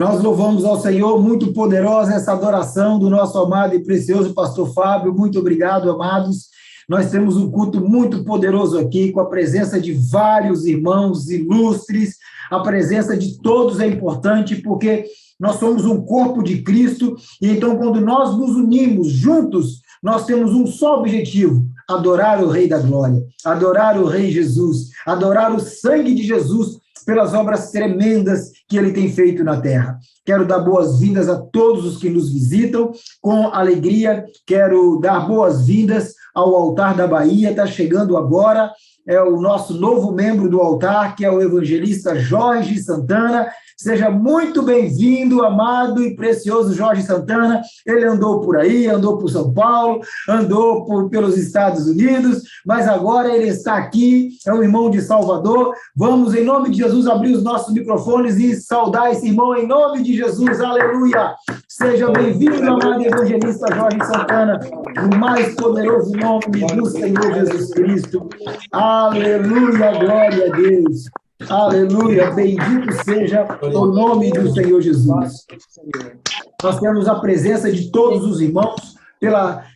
Nós louvamos ao Senhor, muito poderosa essa adoração do nosso amado e precioso pastor Fábio. Muito obrigado, amados. Nós temos um culto muito poderoso aqui, com a presença de vários irmãos ilustres. A presença de todos é importante, porque nós somos um corpo de Cristo, e então, quando nós nos unimos juntos, nós temos um só objetivo: adorar o Rei da Glória, adorar o Rei Jesus, adorar o sangue de Jesus pelas obras tremendas que ele tem feito na terra. Quero dar boas-vindas a todos os que nos visitam, com alegria. Quero dar boas-vindas ao altar da Bahia. Está chegando agora o nosso novo membro do altar, que é o evangelista Jorge Santana. Seja muito bem-vindo, amado e precioso Jorge Santana. Ele andou por aí, andou por São Paulo, andou pelos Estados Unidos, mas agora ele está aqui, é um irmão de Salvador. Vamos, em nome de Jesus, abrir os nossos microfones e saudar esse irmão em nome de Jesus. Aleluia! Seja bem-vindo, amado evangelista Jorge Santana, no mais poderoso nome do Senhor Jesus Cristo. Aleluia, glória a Deus. Aleluia, bendito seja o nome do Senhor Jesus. Nós temos a presença de todos os irmãos,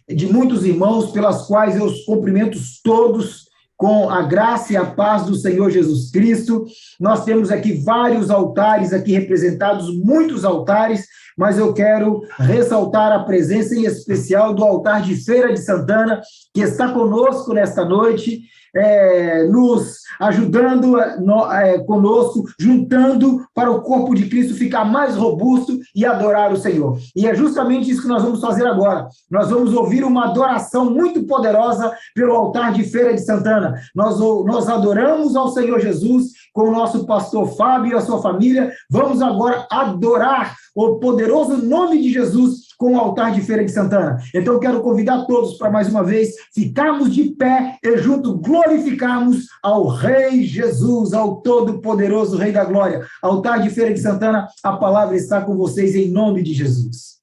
de muitos irmãos, pelas quais eu os cumprimento todos com a graça e a paz do Senhor Jesus Cristo. Nós temos aqui vários altares aqui representados, muitos altares, mas eu quero ressaltar a presença em especial do altar de Feira de Santana, que está conosco nesta noite, nos ajudando conosco, juntando para o corpo de Cristo ficar mais robusto e adorar o Senhor. E é justamente isso que nós vamos fazer agora. Nós vamos ouvir uma adoração muito poderosa pelo altar de Feira de Santana. Nós adoramos ao Senhor Jesus com o nosso pastor Fábio e a sua família. Vamos agora adorar o poderoso nome de Jesus com o altar de Feira de Santana. Então, quero convidar todos para, mais uma vez, ficarmos de pé e junto glorificarmos ao Rei Jesus, ao todo-poderoso Rei da Glória. Altar de Feira de Santana, a palavra está com vocês em nome de Jesus.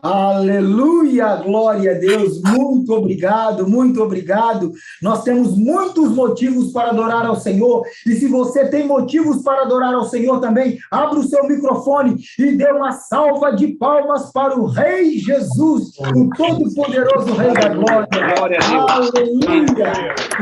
Aleluia, glória a Deus, muito obrigado, muito obrigado. Nós temos muitos motivos para adorar ao Senhor, e se você tem motivos para adorar ao Senhor também, abra o seu microfone e dê uma salva de palmas para o Rei Jesus, o Todo-Poderoso Rei da Glória. Aleluia,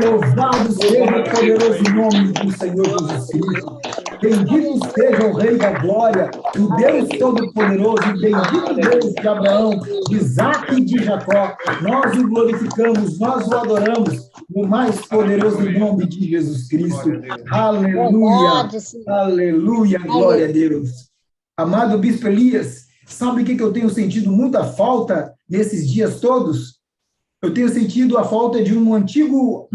louvado seja o poderoso nome do Senhor Jesus Cristo. Bendito seja o Rei da Glória, o Deus Todo-Poderoso, bendito Deus de Abraão, de Isaque e de Jacó. Nós o glorificamos, nós o adoramos, no mais poderoso nome de Jesus Cristo. Aleluia, aleluia, glória a Deus. Amado Bispo Elias, sabe o que eu tenho sentido muita falta nesses dias todos? Eu tenho sentido a falta de um antigo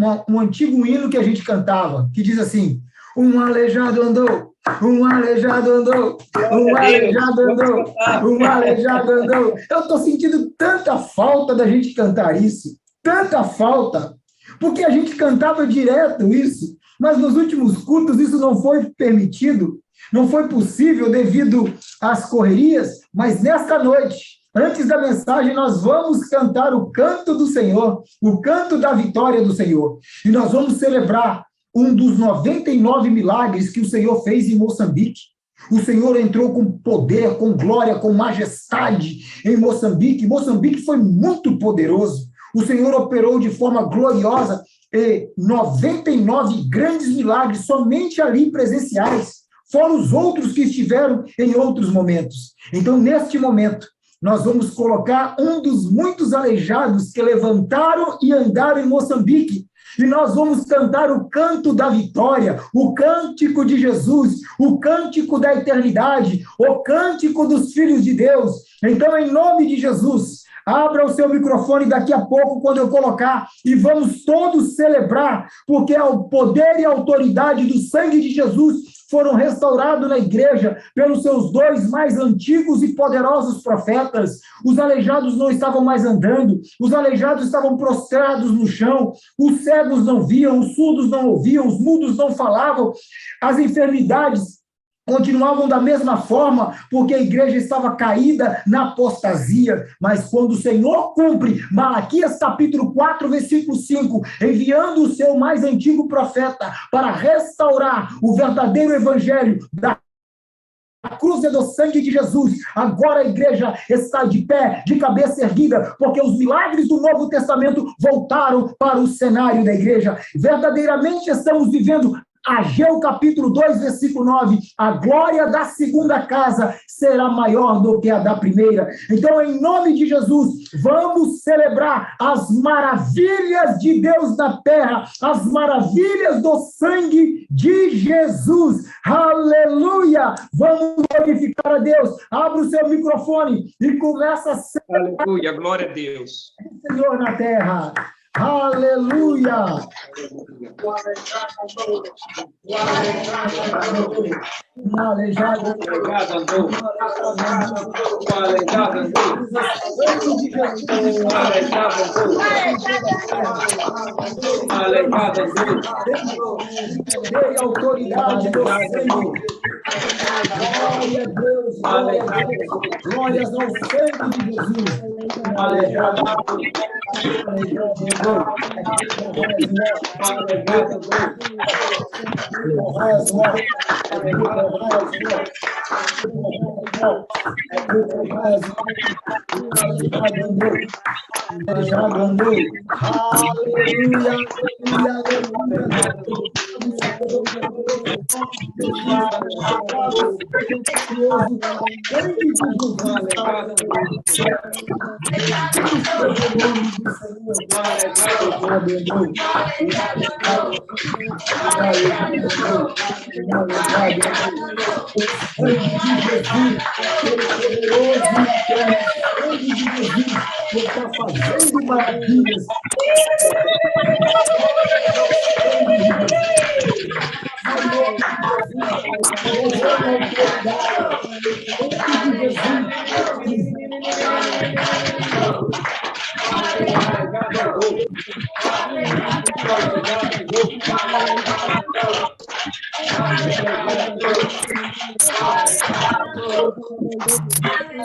hino que a gente cantava, que diz assim: um aleijado andou, um aleijado andou, um aleijado andou, um aleijado andou. Eu estou sentindo tanta falta da gente cantar isso, tanta falta, porque a gente cantava direto isso, mas nos últimos cultos isso não foi permitido, não foi possível devido às correrias, mas nesta noite, antes da mensagem, nós vamos cantar o canto do Senhor, o canto da vitória do Senhor, e nós vamos celebrar um dos 99 milagres que o Senhor fez em Moçambique. O Senhor entrou com poder, com glória, com majestade em Moçambique. Moçambique foi muito poderoso. O Senhor operou de forma gloriosa 99 grandes milagres somente ali presenciais, fora os outros que estiveram em outros momentos. Então, neste momento, nós vamos colocar um dos muitos aleijados que levantaram e andaram em Moçambique. E nós vamos cantar o canto da vitória, o cântico de Jesus, o cântico da eternidade, o cântico dos filhos de Deus. Então, em nome de Jesus, abra o seu microfone daqui a pouco, quando eu colocar, e vamos todos celebrar, porque o poder e a autoridade do sangue de Jesus foram restaurados na igreja pelos seus dois mais antigos e poderosos profetas. Os aleijados não estavam mais andando, os aleijados estavam prostrados no chão, os cegos não viam, os surdos não ouviam, os mudos não falavam, as enfermidades continuavam da mesma forma, porque a igreja estava caída na apostasia. Mas quando o Senhor cumpre, Malaquias capítulo 4, versículo 5, enviando o seu mais antigo profeta para restaurar o verdadeiro evangelho da cruz e do sangue de Jesus, agora a igreja está de pé, de cabeça erguida, porque os milagres do Novo Testamento voltaram para o cenário da igreja. Verdadeiramente estamos vivendo Ageu capítulo 2, versículo 9, a glória da segunda casa será maior do que a da primeira. Então, em nome de Jesus, vamos celebrar as maravilhas de Deus na terra, as maravilhas do sangue de Jesus. Aleluia! Vamos glorificar a Deus. Abra o seu microfone e começa a celebrar. Aleluia, glória a Deus. Senhor na terra. Aleluia! Um aleijado andou. Dei autoridade do Senhor. Glória a Deus, glória a Deus. Glórias ao sangue de Jesus. Aleijado andou. Está fazendo maravilhas.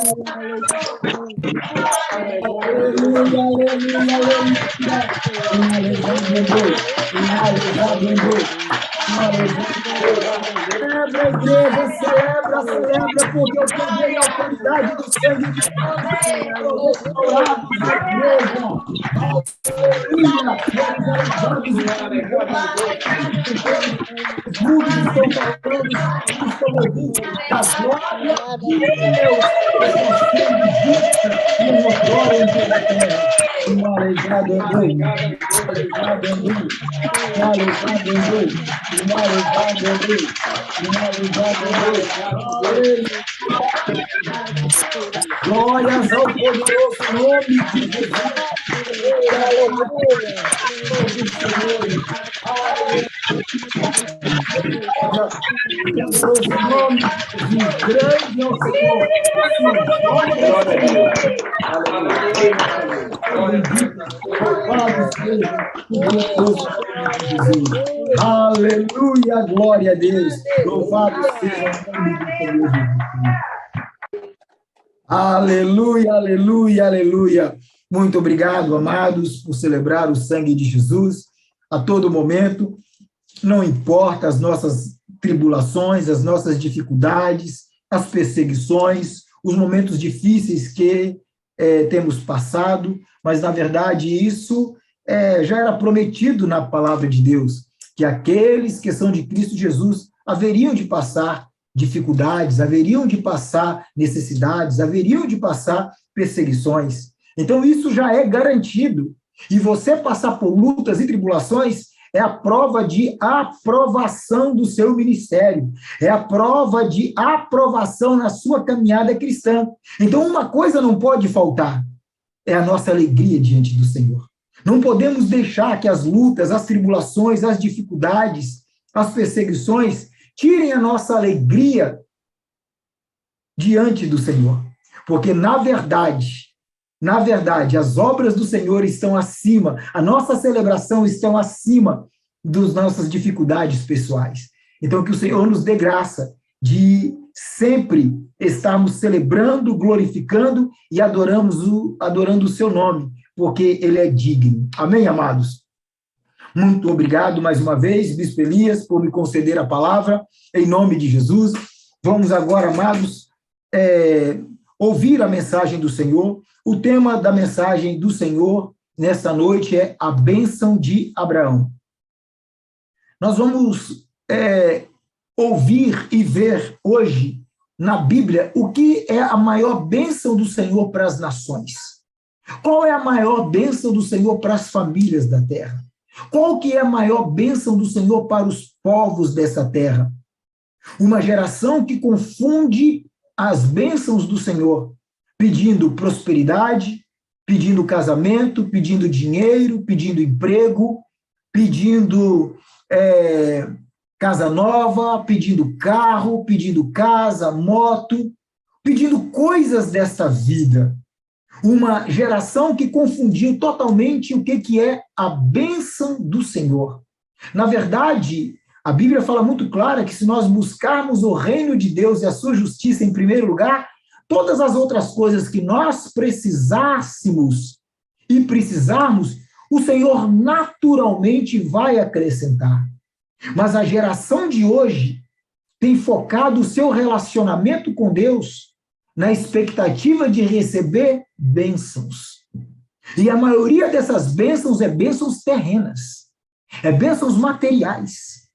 Celebra, igreja, celebra, porque o poder e a autoridade do sangue de Cristo foram restaurados na igreja. Aleluia! Os mudos estão falando, estão ouvindo a glória de Deus está sendo vista e notória em toda a terra. Aleluia, glórias ao poderoso nome de Jesus. Poderoso nome de grande ao Senhor. Aleluia, glória a Deus. Louvado seja o nome do Senhor Jesus. Aleluia, aleluia, aleluia. Muito obrigado, amados, por celebrar o sangue de Jesus a todo momento. Não importa as nossas tribulações, as nossas dificuldades, as perseguições, os momentos difíceis que temos passado, mas, na verdade, isso já era prometido na palavra de Deus, que aqueles que são de Cristo Jesus haveriam de passar dificuldades, haveriam de passar necessidades, haveriam de passar perseguições. Então, isso já é garantido. E você passar por lutas e tribulações é a prova de aprovação do seu ministério, é a prova de aprovação na sua caminhada cristã. Então, uma coisa não pode faltar, é a nossa alegria diante do Senhor. Não podemos deixar que as lutas, as tribulações, as dificuldades, as perseguições tirem a nossa alegria diante do Senhor. Porque, na verdade, as obras do Senhor estão acima, a nossa celebração estão acima das nossas dificuldades pessoais. Então, que o Senhor nos dê graça de sempre estarmos celebrando, glorificando e adorando o seu nome, porque ele é digno. Amém, amados? Muito obrigado mais uma vez, Bispo Elias, por me conceder a palavra, em nome de Jesus. Vamos agora, amados, ouvir a mensagem do Senhor. O tema da mensagem do Senhor nesta noite é a bênção de Abraão. Nós vamos ouvir e ver hoje na Bíblia o que é a maior bênção do Senhor para as nações. Qual é a maior bênção do Senhor para as famílias da terra? Qual que é a maior bênção do Senhor para os povos dessa terra? Uma geração que confunde as bênçãos do Senhor, pedindo prosperidade, pedindo casamento, pedindo dinheiro, pedindo emprego, pedindo casa nova, pedindo carro, pedindo casa, moto, pedindo coisas dessa vida. Uma geração que confundiu totalmente o que é a bênção do Senhor. Na verdade, a Bíblia fala muito clara que se nós buscarmos o reino de Deus e a sua justiça em primeiro lugar, todas as outras coisas que nós precisássemos e precisarmos, o Senhor naturalmente vai acrescentar. Mas a geração de hoje tem focado o seu relacionamento com Deus na expectativa de receber bênçãos. E a maioria dessas bênçãos é bênçãos terrenas, é bênçãos materiais,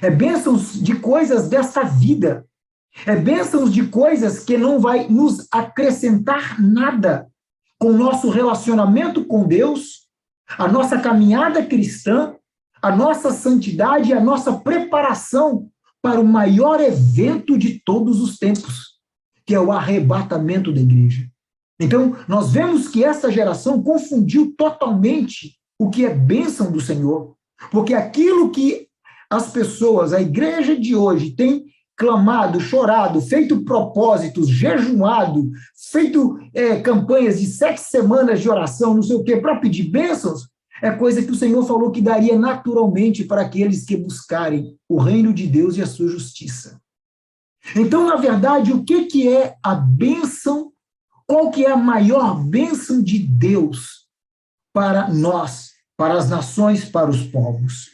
é bênçãos de coisas dessa vida, é bênçãos de coisas que não vai nos acrescentar nada com o nosso relacionamento com Deus, a nossa caminhada cristã, a nossa santidade e a nossa preparação para o maior evento de todos os tempos, que é o arrebatamento da igreja. Então, nós vemos que essa geração confundiu totalmente o que é bênção do Senhor, porque aquilo que as pessoas, a igreja de hoje, tem clamado, chorado, feito propósitos, jejuado, feito campanhas de 7 semanas de oração, não sei o quê, para pedir bênçãos, é coisa que o Senhor falou que daria naturalmente para aqueles que buscarem o reino de Deus e a sua justiça. Então, na verdade, o que é a bênção qual que é a maior bênção de Deus para nós, para as nações, para os povos?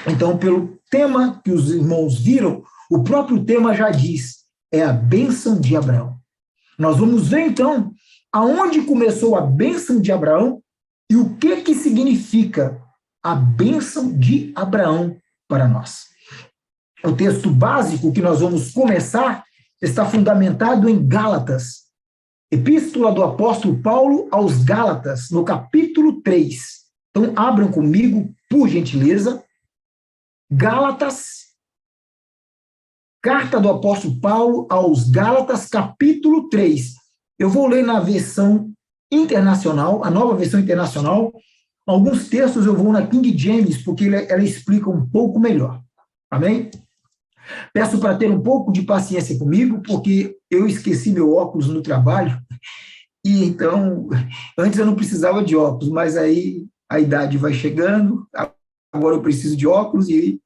Então, pelo tema que os irmãos viram, o próprio tema já diz, é a bênção de Abraão. Nós vamos ver, então, aonde começou a bênção de Abraão e o que significa a bênção de Abraão para nós. O texto básico que nós vamos começar está fundamentado em Gálatas, Epístola do apóstolo Paulo aos Gálatas, no capítulo 3. Então, abram comigo, por gentileza, Gálatas, carta do apóstolo Paulo aos Gálatas, capítulo 3. Eu vou ler na versão internacional, a nova versão internacional. Alguns textos eu vou na King James, porque ela explica um pouco melhor. Amém? Peço para ter um pouco de paciência comigo, porque eu esqueci meu óculos no trabalho, e então, antes eu não precisava de óculos, mas aí a idade vai chegando, agora eu preciso de óculos, e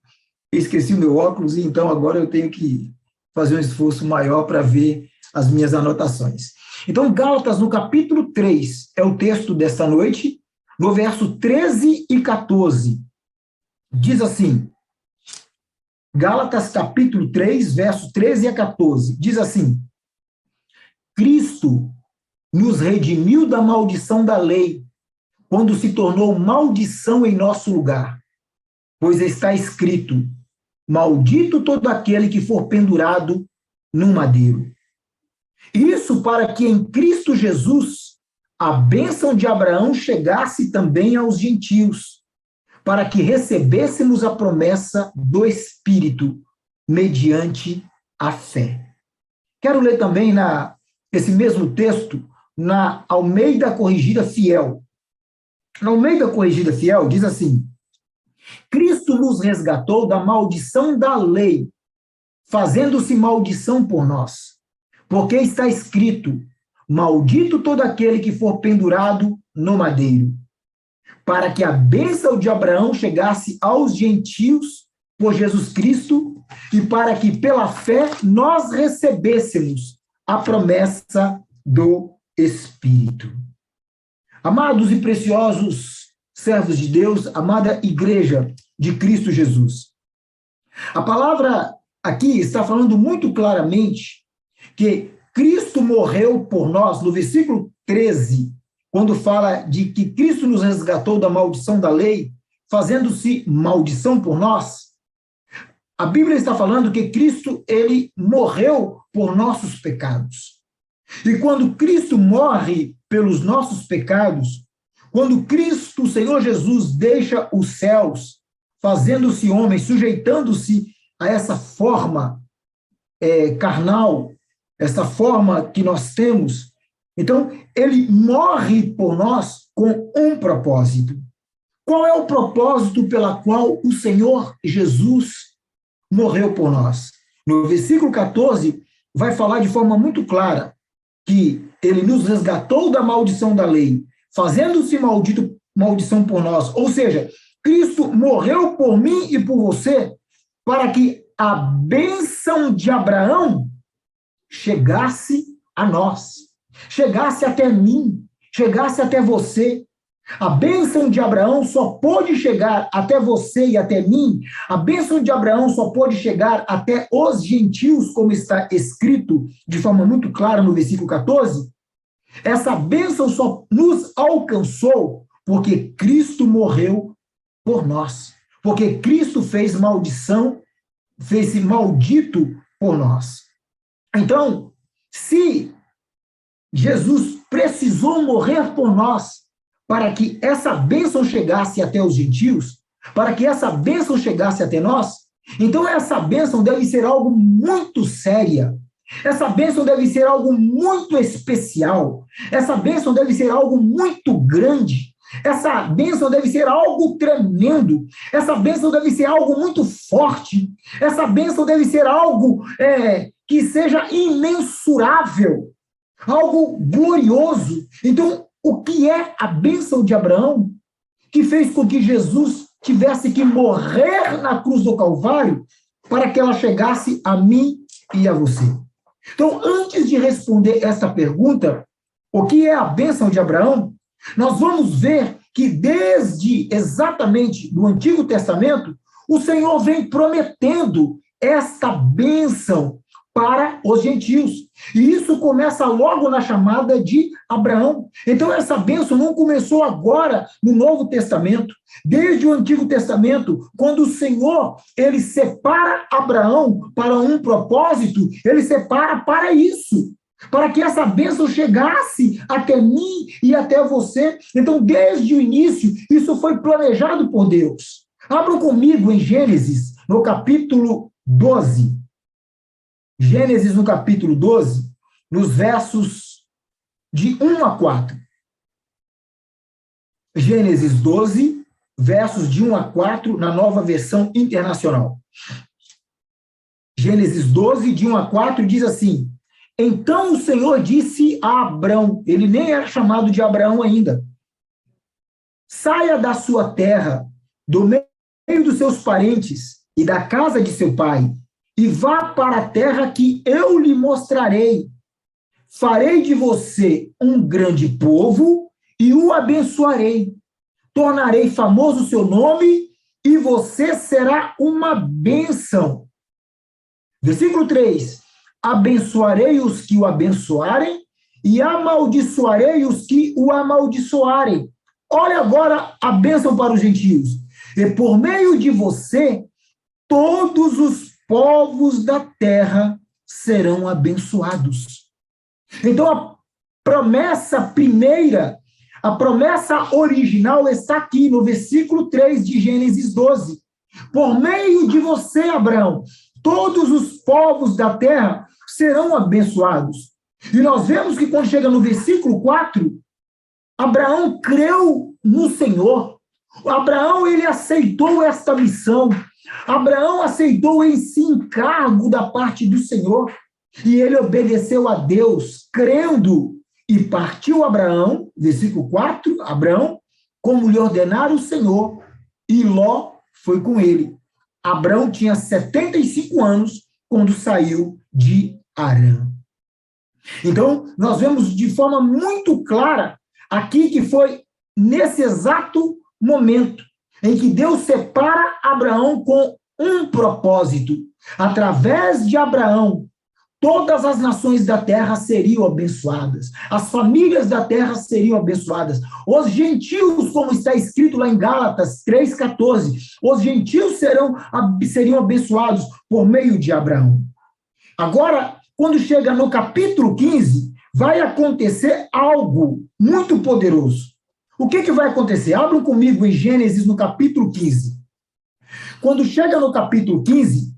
esqueci o meu óculos, e então agora eu tenho que fazer um esforço maior para ver as minhas anotações. Então, Gálatas, no capítulo 3, é o texto desta noite, no verso 13 e 14, diz assim, Gálatas, capítulo 3, verso 13 a 14, diz assim, Cristo nos redimiu da maldição da lei, quando se tornou maldição em nosso lugar, pois está escrito, maldito todo aquele que for pendurado num madeiro. Isso para que em Cristo Jesus a bênção de Abraão chegasse também aos gentios, para que recebêssemos a promessa do Espírito, mediante a fé. Quero ler também esse mesmo texto, na Almeida Corrigida Fiel. Na Almeida Corrigida Fiel, diz assim, Cristo nos resgatou da maldição da lei, fazendo-se maldição por nós, porque está escrito, maldito todo aquele que for pendurado no madeiro, para que a bênção de Abraão chegasse aos gentios por Jesus Cristo e para que, pela fé, nós recebêssemos a promessa do Espírito. Amados e preciosos servos de Deus, amada Igreja de Cristo Jesus, a palavra aqui está falando muito claramente que Cristo morreu por nós, no versículo 13, quando fala de que Cristo nos resgatou da maldição da lei, fazendo-se maldição por nós, a Bíblia está falando que Cristo, ele morreu por nossos pecados. E quando Cristo morre pelos nossos pecados, quando Cristo, o Senhor Jesus, deixa os céus, fazendo-se homem, sujeitando-se a essa forma carnal, essa forma que nós temos, então, ele morre por nós com um propósito. Qual é o propósito pela qual o Senhor Jesus morreu por nós? No versículo 14, vai falar de forma muito clara que ele nos resgatou da maldição da lei, fazendo-se maldição por nós. Ou seja, Cristo morreu por mim e por você para que a bênção de Abraão chegasse a nós. Chegasse até mim, chegasse até você. A bênção de Abraão só pode chegar até você e até mim. A bênção de Abraão só pode chegar até os gentios, como está escrito de forma muito clara no versículo 14. Essa bênção só nos alcançou porque Cristo morreu por nós. Porque Cristo fez maldição, fez-se maldito por nós. Então, se Jesus precisou morrer por nós para que essa bênção chegasse até os gentios, para que essa bênção chegasse até nós, então essa bênção deve ser algo muito séria. Essa bênção deve ser algo muito especial. Essa bênção deve ser algo muito grande. Essa bênção deve ser algo tremendo. Essa bênção deve ser algo muito forte. Essa bênção deve ser algo que seja imensurável. Algo glorioso. Então, o que é a bênção de Abraão que fez com que Jesus tivesse que morrer na cruz do Calvário para que ela chegasse a mim e a você? Então, antes de responder essa pergunta, o que é a bênção de Abraão, nós vamos ver que desde exatamente do Antigo Testamento, o Senhor vem prometendo esta bênção para os gentios. E isso começa logo na chamada de Abraão. Então, essa bênção não começou agora no Novo Testamento. Desde o Antigo Testamento, quando o Senhor, ele separa Abraão para um propósito, ele separa para isso, para que essa bênção chegasse até mim e até você. Então, desde o início, isso foi planejado por Deus. Abram comigo em Gênesis, no capítulo 12. Gênesis, no capítulo 12, nos versos de 1 a 4. Gênesis 12, versos de 1 a 4, na Nova Versão Internacional. Gênesis 12, de 1 a 4, diz assim: Então o Senhor disse a Abrão, ele nem era chamado de Abraão ainda, saia da sua terra, do meio dos seus parentes e da casa de seu pai, e vá para a terra que eu lhe mostrarei. Farei de você um grande povo e o abençoarei. Tornarei famoso o seu nome e você será uma bênção. Versículo 3. Abençoarei os que o abençoarem e amaldiçoarei os que o amaldiçoarem. Olha agora a bênção para os gentios. E por meio de você, todos os povos da terra serão abençoados. Então, a promessa primeira, a promessa original está aqui no versículo 3 de Gênesis 12. Por meio de você, Abraão, todos os povos da terra serão abençoados. E nós vemos que quando chega no versículo 4, Abraão creu no Senhor. Abraão, ele aceitou esta missão. Abraão aceitou esse encargo da parte do Senhor e ele obedeceu a Deus, crendo, e partiu Abraão, versículo 4, Abraão, como lhe ordenara o Senhor, e Ló foi com ele. Abraão tinha 75 anos quando saiu de Harã. Então, nós vemos de forma muito clara aqui que foi nesse exato momento em que Deus separa Abraão com um propósito. Através de Abraão, todas as nações da terra seriam abençoadas. As famílias da terra seriam abençoadas. Os gentios, como está escrito lá em Gálatas 3,14, os gentios seriam abençoados por meio de Abraão. Agora, quando chega no capítulo 15, vai acontecer algo muito poderoso. O que vai acontecer? Abram comigo em Gênesis, no capítulo 15. Quando chega no capítulo 15,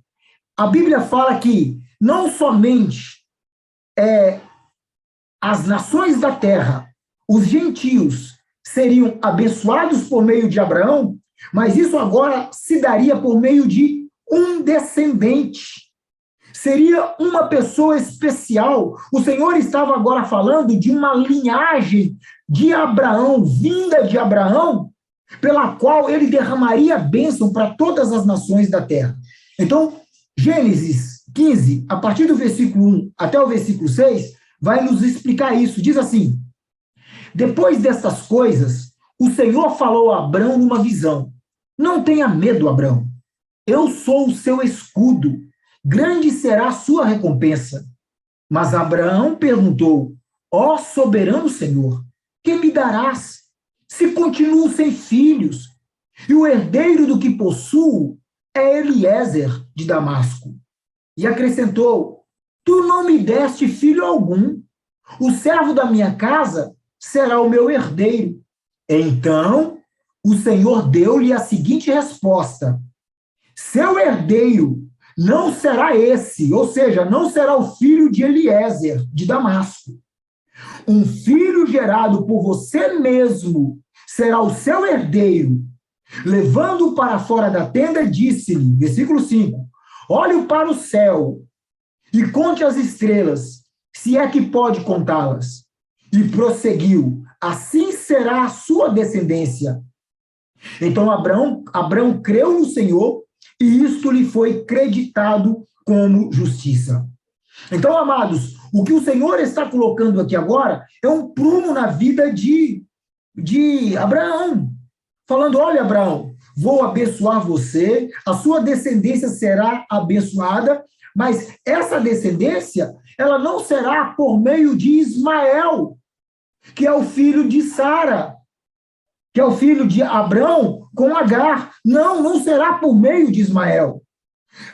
a Bíblia fala que não somente as nações da terra, os gentios, seriam abençoados por meio de Abraão, mas isso agora se daria por meio de um descendente. Seria uma pessoa especial. O Senhor estava agora falando de uma linhagem de Abraão, vinda de Abraão, pela qual ele derramaria bênção para todas as nações da terra. Então, Gênesis 15, a partir do versículo 1 até o versículo 6, vai nos explicar isso. Diz assim: Depois destas coisas, o Senhor falou a Abrão numa visão: Não tenha medo, Abrão. Eu sou o seu escudo. Grande será a sua recompensa. Mas Abraão perguntou: Ó soberano Senhor, que me darás, se continuo sem filhos? E o herdeiro do que possuo é Eliezer de Damasco. E acrescentou: Tu não me deste filho algum. O servo da minha casa será o meu herdeiro. Então, o Senhor deu-lhe a seguinte resposta: Seu herdeiro não será esse, ou seja, não será o filho de Eliezer, de Damasco. Um filho gerado por você mesmo será o seu herdeiro. Levando-o para fora da tenda, disse-lhe, versículo 5, olhe para o céu e conte as estrelas, se é que pode contá-las. E prosseguiu: assim será a sua descendência. Então Abraão creu no Senhor, e isto lhe foi creditado como justiça. Então, amados, o que o Senhor está colocando aqui agora é um prumo na vida de Abraão. Falando, olha, Abraão, vou abençoar você, a sua descendência será abençoada, mas essa descendência, ela não será por meio de Ismael, que é o filho de Sara, que é o filho de Abrão com Agar. Não, não será por meio de Ismael.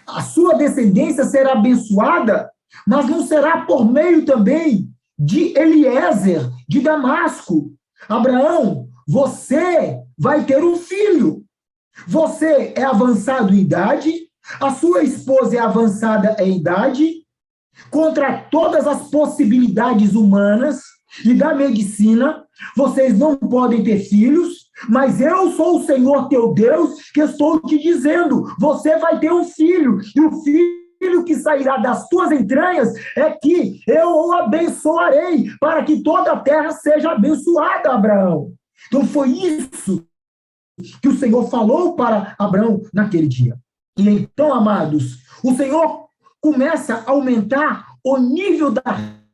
A sua descendência será abençoada, mas não será por meio também de Eliezer, de Damasco. Abraão, você vai ter um filho. Você é avançado em idade, a sua esposa é avançada em idade, contra todas as possibilidades humanas e da medicina, vocês não podem ter filhos, mas eu sou o Senhor teu Deus que estou te dizendo, você vai ter um filho, e o filho que sairá das tuas entranhas é que eu o abençoarei, para que toda a terra seja abençoada, Abraão. Então foi isso que o Senhor falou para Abraão naquele dia. E então, amados, o Senhor começa a aumentar o nível da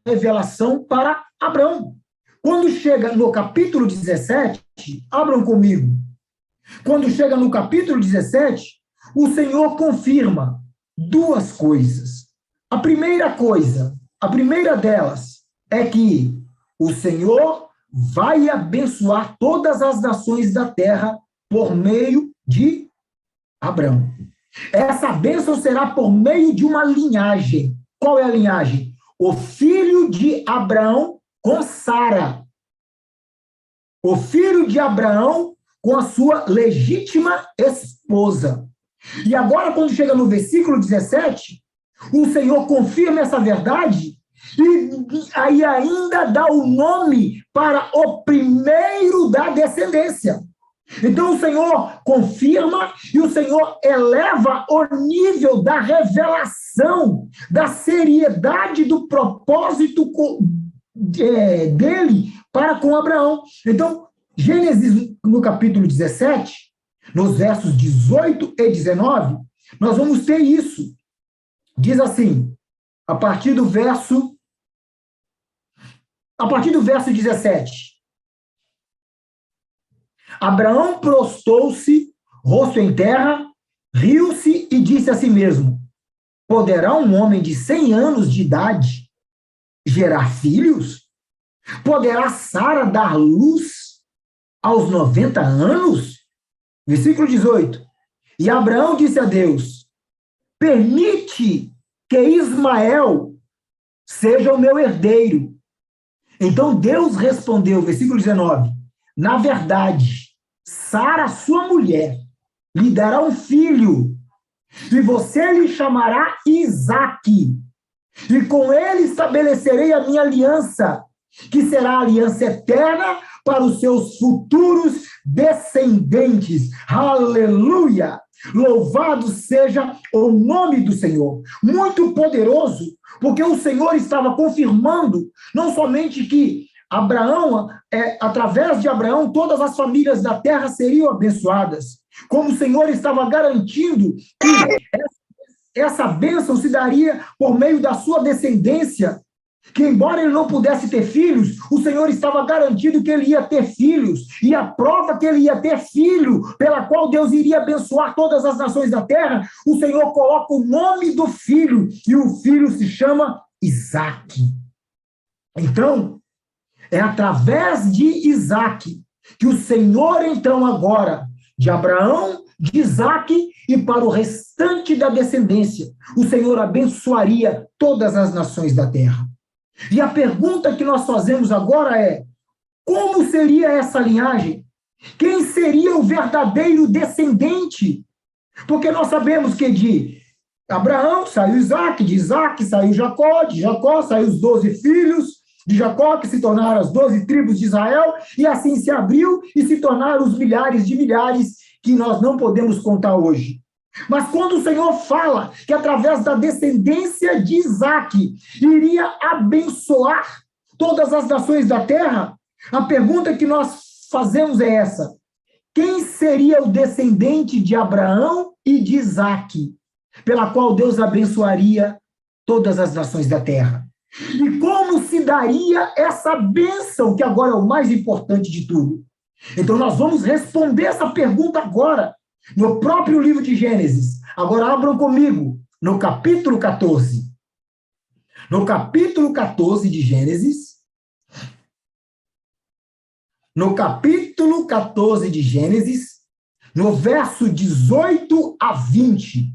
revelação para Abraão. Quando chega no capítulo 17, abram comigo. Quando chega no capítulo 17, o Senhor confirma duas coisas. A primeira delas é que o Senhor vai abençoar todas as nações da terra por meio de Abraão. Essa bênção será por meio de uma linhagem. Qual é a linhagem? O filho de Abraão com Sara. O filho de Abraão com a sua legítima esposa. E agora, quando chega no versículo 17, o Senhor confirma essa verdade e aí ainda dá o nome para o primeiro da descendência. Então o Senhor confirma e o Senhor eleva o nível da revelação, da seriedade do propósito dele para com Abraão. Então, Gênesis, no capítulo 17, nos versos 18 e 19, nós vamos ter isso. Diz assim, a partir do verso 17. Abraão prostou-se, rosto em terra, riu-se e disse a si mesmo, poderá um homem de 100 anos de idade gerar filhos? Poderá Sara dar luz aos 90 anos? Versículo 18. E Abraão disse a Deus, permite que Ismael seja o meu herdeiro. Então Deus respondeu, versículo 19, na verdade, Sara, sua mulher, lhe dará um filho, e você lhe chamará Isaque, e com ele estabelecerei a minha aliança, que será a aliança eterna para os seus futuros descendentes. Aleluia! Louvado seja o nome do Senhor. Muito poderoso, porque o Senhor estava confirmando não somente que Abraão, através de Abraão, todas as famílias da terra seriam abençoadas, como o Senhor estava garantindo que essa bênção se daria por meio da sua descendência, que embora ele não pudesse ter filhos, o Senhor estava garantindo que ele ia ter filhos, e a prova que ele ia ter filho, pela qual Deus iria abençoar todas as nações da terra, o Senhor coloca o nome do filho, e o filho se chama Isaque. Então, é através de Isaque que o Senhor, então, agora, de Abraão, de Isaque e para o restante da descendência, o Senhor abençoaria todas as nações da terra. E a pergunta que nós fazemos agora é, como seria essa linhagem? Quem seria o verdadeiro descendente? Porque nós sabemos que de Abraão saiu Isaque, de Isaque saiu Jacó, de Jacó saiu os 12 filhos, de Jacó, que se tornaram as 12 tribos de Israel, e assim se abriu e se tornaram os milhares de milhares que nós não podemos contar hoje. Mas quando o Senhor fala que através da descendência de Isaque iria abençoar todas as nações da terra, a pergunta que nós fazemos é essa: quem seria o descendente de Abraão e de Isaque, pela qual Deus abençoaria todas as nações da terra? E como se daria essa bênção, que agora é o mais importante de tudo? Então, nós vamos responder essa pergunta agora, no próprio livro de Gênesis. Agora, abram comigo, no capítulo 14. No capítulo 14 de Gênesis, no capítulo 14 de Gênesis, no verso 18 a 20.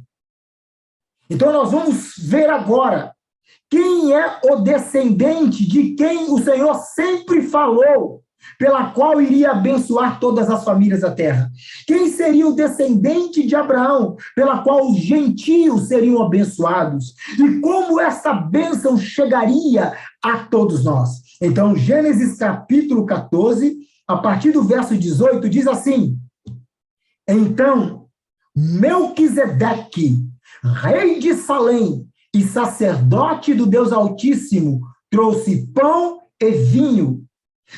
Então, nós vamos ver agora quem é o descendente de quem o Senhor sempre falou, pela qual iria abençoar todas as famílias da terra. Quem seria o descendente de Abraão, pela qual os gentios seriam abençoados? E como essa bênção chegaria a todos nós? Então, Gênesis capítulo 14, a partir do verso 18, diz assim: Então, Melquisedeque, rei de Salém e sacerdote do Deus Altíssimo, trouxe pão e vinho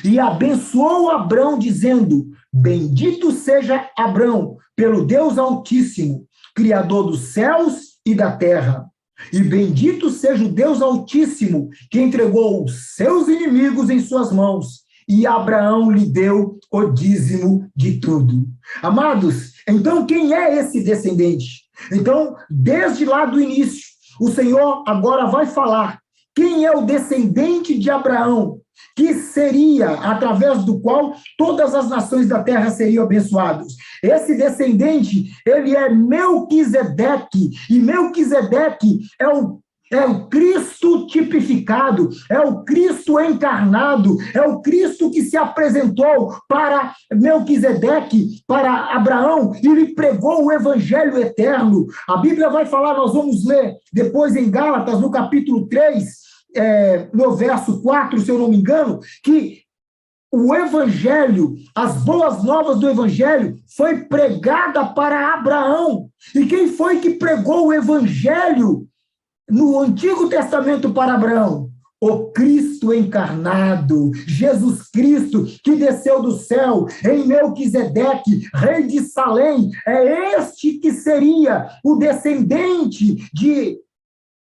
e abençoou Abrão, dizendo: Bendito seja Abrão pelo Deus Altíssimo, Criador dos céus e da terra. E bendito seja o Deus Altíssimo, que entregou os seus inimigos em suas mãos. E Abraão lhe deu o dízimo de tudo. Amados, então quem é esse descendente? Então, desde lá do início, o Senhor agora vai falar quem é o descendente de Abraão, que seria, através do qual todas as nações da terra seriam abençoadas. Esse descendente, ele é Melquisedeque, e Melquisedeque é o Cristo tipificado, é o Cristo encarnado, é o Cristo que se apresentou para Melquisedeque, para Abraão, e lhe pregou o evangelho eterno. A Bíblia vai falar, nós vamos ler depois em Gálatas, no capítulo 3, no verso 4, se eu não me engano, que o evangelho, as boas novas do evangelho, foi pregada para Abraão. E quem foi que pregou o evangelho no Antigo Testamento para Abraão? O Cristo encarnado, Jesus Cristo, que desceu do céu em Melquisedeque, rei de Salém. É este que seria o descendente de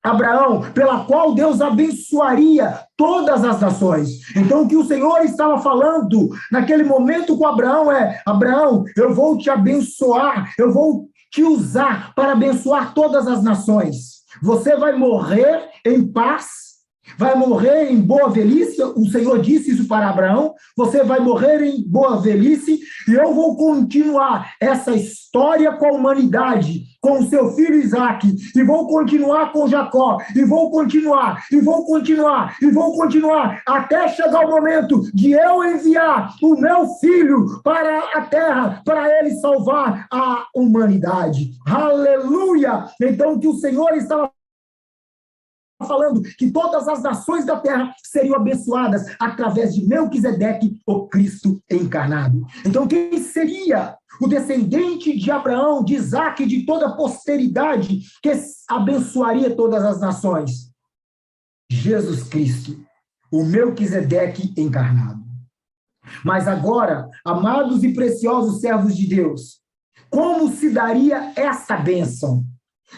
Abraão, pela qual Deus abençoaria todas as nações. Então, o que o Senhor estava falando naquele momento com Abraão é: Abraão, eu vou te abençoar, eu vou te usar para abençoar todas as nações. Você vai morrer em paz, vai morrer em boa velhice. O Senhor disse isso para Abraão: você vai morrer em boa velhice, e eu vou continuar essa história com a humanidade, com o seu filho Isaque, e vou continuar com Jacó, e vou continuar, e vou continuar, e vou continuar, até chegar o momento de eu enviar o meu filho para a terra, para ele salvar a humanidade. Aleluia! Então, que o Senhor estava falando que todas as nações da terra seriam abençoadas através de Melquisedeque, o Cristo encarnado. Então, quem seria o descendente de Abraão, de Isaque, de toda a posteridade que abençoaria todas as nações? Jesus Cristo, o Melquisedeque encarnado. Mas agora, amados e preciosos servos de Deus, como se daria essa bênção?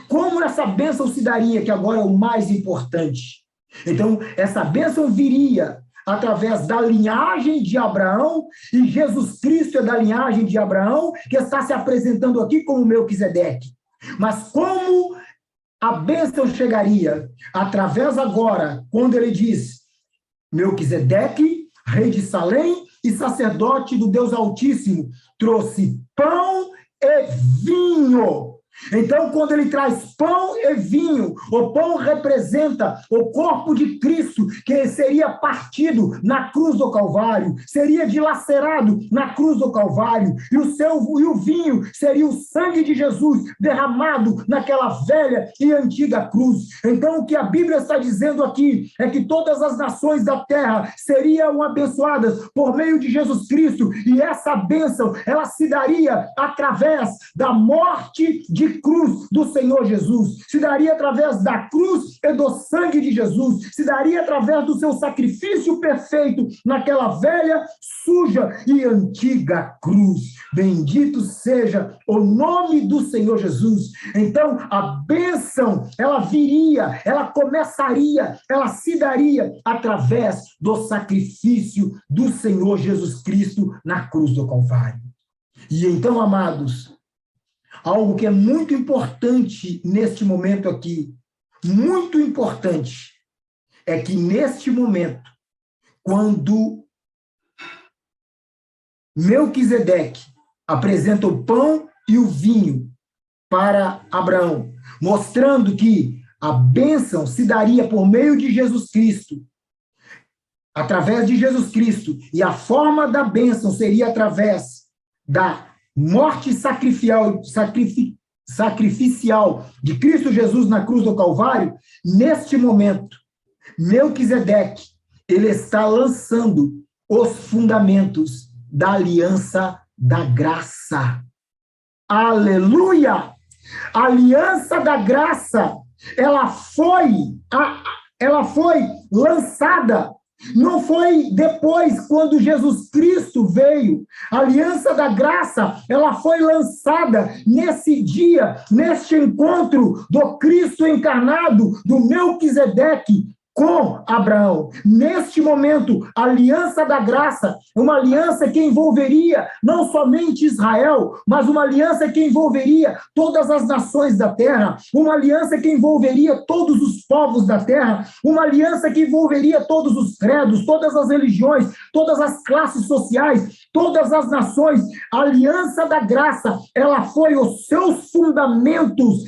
Como essa bênção se daria, que agora é o mais importante? Então, essa bênção viria através da linhagem de Abraão, e Jesus Cristo é da linhagem de Abraão, que está se apresentando aqui como Melquisedeque. Mas como a bênção chegaria? Através agora, quando ele diz: Melquisedeque, rei de Salém e sacerdote do Deus Altíssimo, trouxe pão e vinho. Então, quando ele traz pão e vinho, o pão representa o corpo de Cristo, que seria partido na cruz do Calvário, seria dilacerado na cruz do Calvário, e o vinho seria o sangue de Jesus derramado naquela velha e antiga cruz. Então, o que a Bíblia está dizendo aqui é que todas as nações da terra seriam abençoadas por meio de Jesus Cristo, e essa bênção, ela se daria através da morte de de cruz do Senhor Jesus, se daria através da cruz e do sangue de Jesus, se daria através do seu sacrifício perfeito naquela velha, suja e antiga cruz. Bendito seja o nome do Senhor Jesus. Então, a bênção, ela viria, ela começaria, ela se daria através do sacrifício do Senhor Jesus Cristo na cruz do Calvário. E então, amados, algo que é muito importante neste momento aqui, muito importante, é que neste momento, quando Melquisedeque apresenta o pão e o vinho para Abraão, mostrando que a bênção se daria por meio de Jesus Cristo, através de Jesus Cristo, e a forma da bênção seria através da morte sacrificial de Cristo Jesus na cruz do Calvário. Neste momento, Melquisedeque, ele está lançando os fundamentos da aliança da graça. Aleluia! A aliança da graça, ela foi lançada. Não foi depois, quando Jesus Cristo veio. A aliança da graça, ela foi lançada nesse dia, neste encontro do Cristo encarnado, do Melquisedeque, com Abraão. Neste momento, a aliança da graça, uma aliança que envolveria não somente Israel, mas uma aliança que envolveria todas as nações da terra, uma aliança que envolveria todos os povos da terra, uma aliança que envolveria todos os credos, todas as religiões, todas as classes sociais, todas as nações. A aliança da graça, ela foi, os seus fundamentos,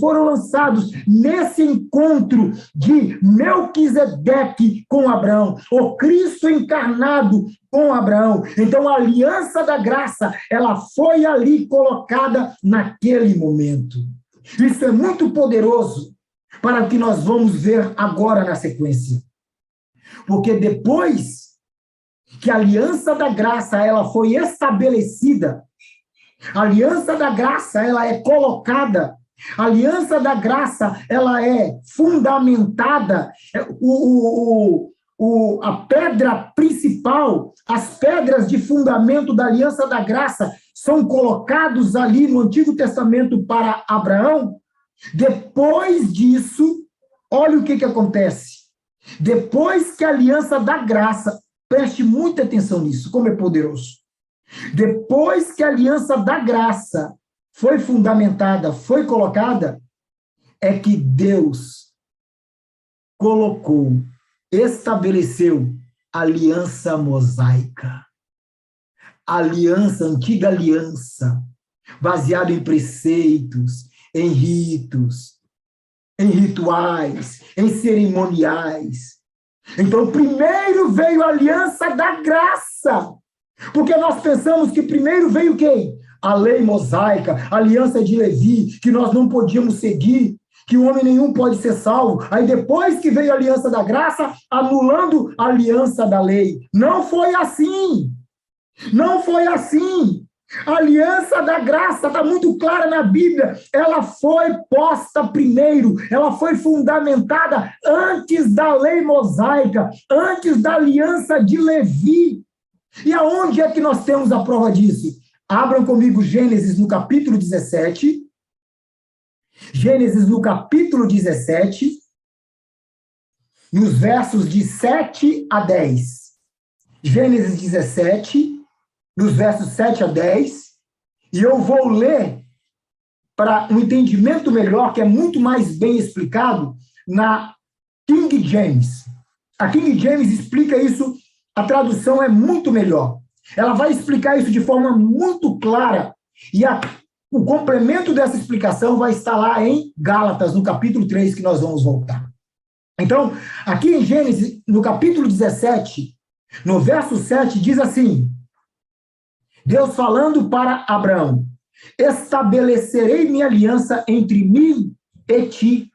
foram lançados nesse encontro de Melquisedeque com Abraão, o Cristo encarnado com Abraão. Então, a aliança da graça, ela foi ali colocada naquele momento. Isso é muito poderoso para o que nós vamos ver agora na sequência. Porque depois que a aliança da graça, ela foi estabelecida, a aliança da graça, ela é colocada, a aliança da graça, ela é fundamentada, a pedra principal, as pedras de fundamento da aliança da graça são colocados ali no Antigo Testamento para Abraão. Depois disso, olha o que acontece. Depois que a aliança da graça, preste muita atenção nisso, como é poderoso. Depois que a aliança da graça foi fundamentada, foi colocada, é que Deus estabeleceu a aliança mosaica. Antiga aliança, baseada em preceitos, em ritos, em rituais, em cerimoniais. Então, primeiro veio a aliança da graça, porque nós pensamos que primeiro veio quem? A lei mosaica, a aliança de Levi, que nós não podíamos seguir, que homem nenhum pode ser salvo. Aí depois que veio a aliança da graça, anulando a aliança da lei. Não foi assim. Não foi assim. A aliança da graça está muito clara na Bíblia. Ela foi posta primeiro, ela foi fundamentada antes da lei mosaica, antes da aliança de Levi. E aonde é que nós temos a prova disso? Abram comigo Gênesis no capítulo 17. Gênesis no capítulo 17, nos versos de 7 a 10. Gênesis 17, nos versos 7 a 10. E eu vou ler para um entendimento melhor, que é muito mais bem explicado, na King James. A King James explica isso, a tradução é muito melhor. Ela vai explicar isso de forma muito clara, e o complemento dessa explicação vai estar lá em Gálatas, no capítulo 3, que nós vamos voltar. Então, aqui em Gênesis, no capítulo 17, no verso 7, diz assim: Deus falando para Abraão: estabelecerei minha aliança entre mim e ti,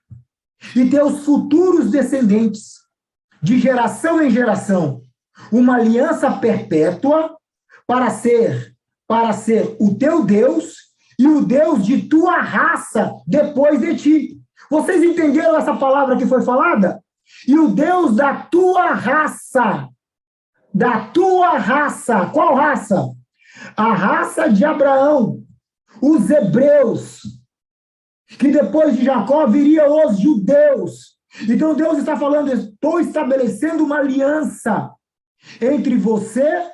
e teus futuros descendentes, de geração em geração, uma aliança perpétua para ser o teu Deus e o Deus de tua raça depois de ti. Vocês entenderam essa palavra que foi falada? E o Deus da tua raça. Da tua raça. Qual raça? A raça de Abraão. Os hebreus. Que depois de Jacó viriam os judeus. Então Deus está falando, estou estabelecendo uma aliança entre você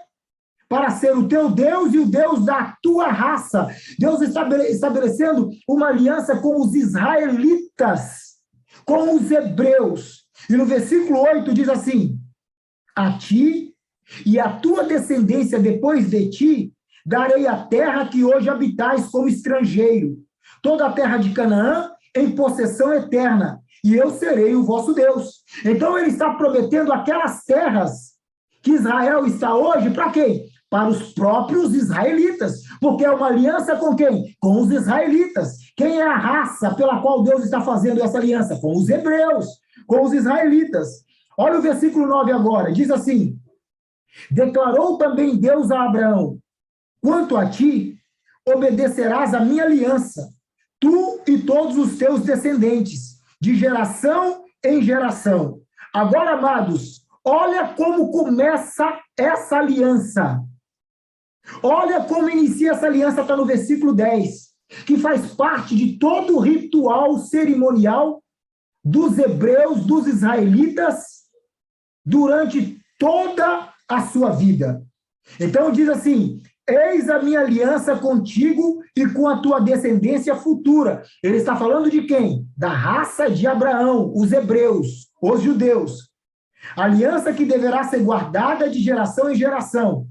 para ser o teu Deus e o Deus da tua raça. Deus estabelecendo uma aliança com os israelitas, com os hebreus. E no versículo 8 diz assim: a ti e a tua descendência depois de ti, darei a terra que hoje habitais como estrangeiro, toda a terra de Canaã em possessão eterna, e eu serei o vosso Deus. Então ele está prometendo aquelas terras que Israel está hoje, para quem? Para os próprios israelitas, porque é uma aliança com quem? Com os israelitas. Quem é a raça pela qual Deus está fazendo essa aliança? Com os hebreus, com os israelitas. Olha o versículo 9 agora, diz assim: declarou também Deus a Abraão: quanto a ti, obedecerás a minha aliança, tu e todos os teus descendentes, de geração em geração. Agora, amados, olha como começa essa aliança. Olha como inicia essa aliança, está no versículo 10, que faz parte de todo o ritual cerimonial dos hebreus, dos israelitas, durante toda a sua vida. Então diz assim: eis a minha aliança contigo e com a tua descendência futura. Ele está falando de quem? Da raça de Abraão, os hebreus, os judeus. Aliança que deverá ser guardada de geração em geração.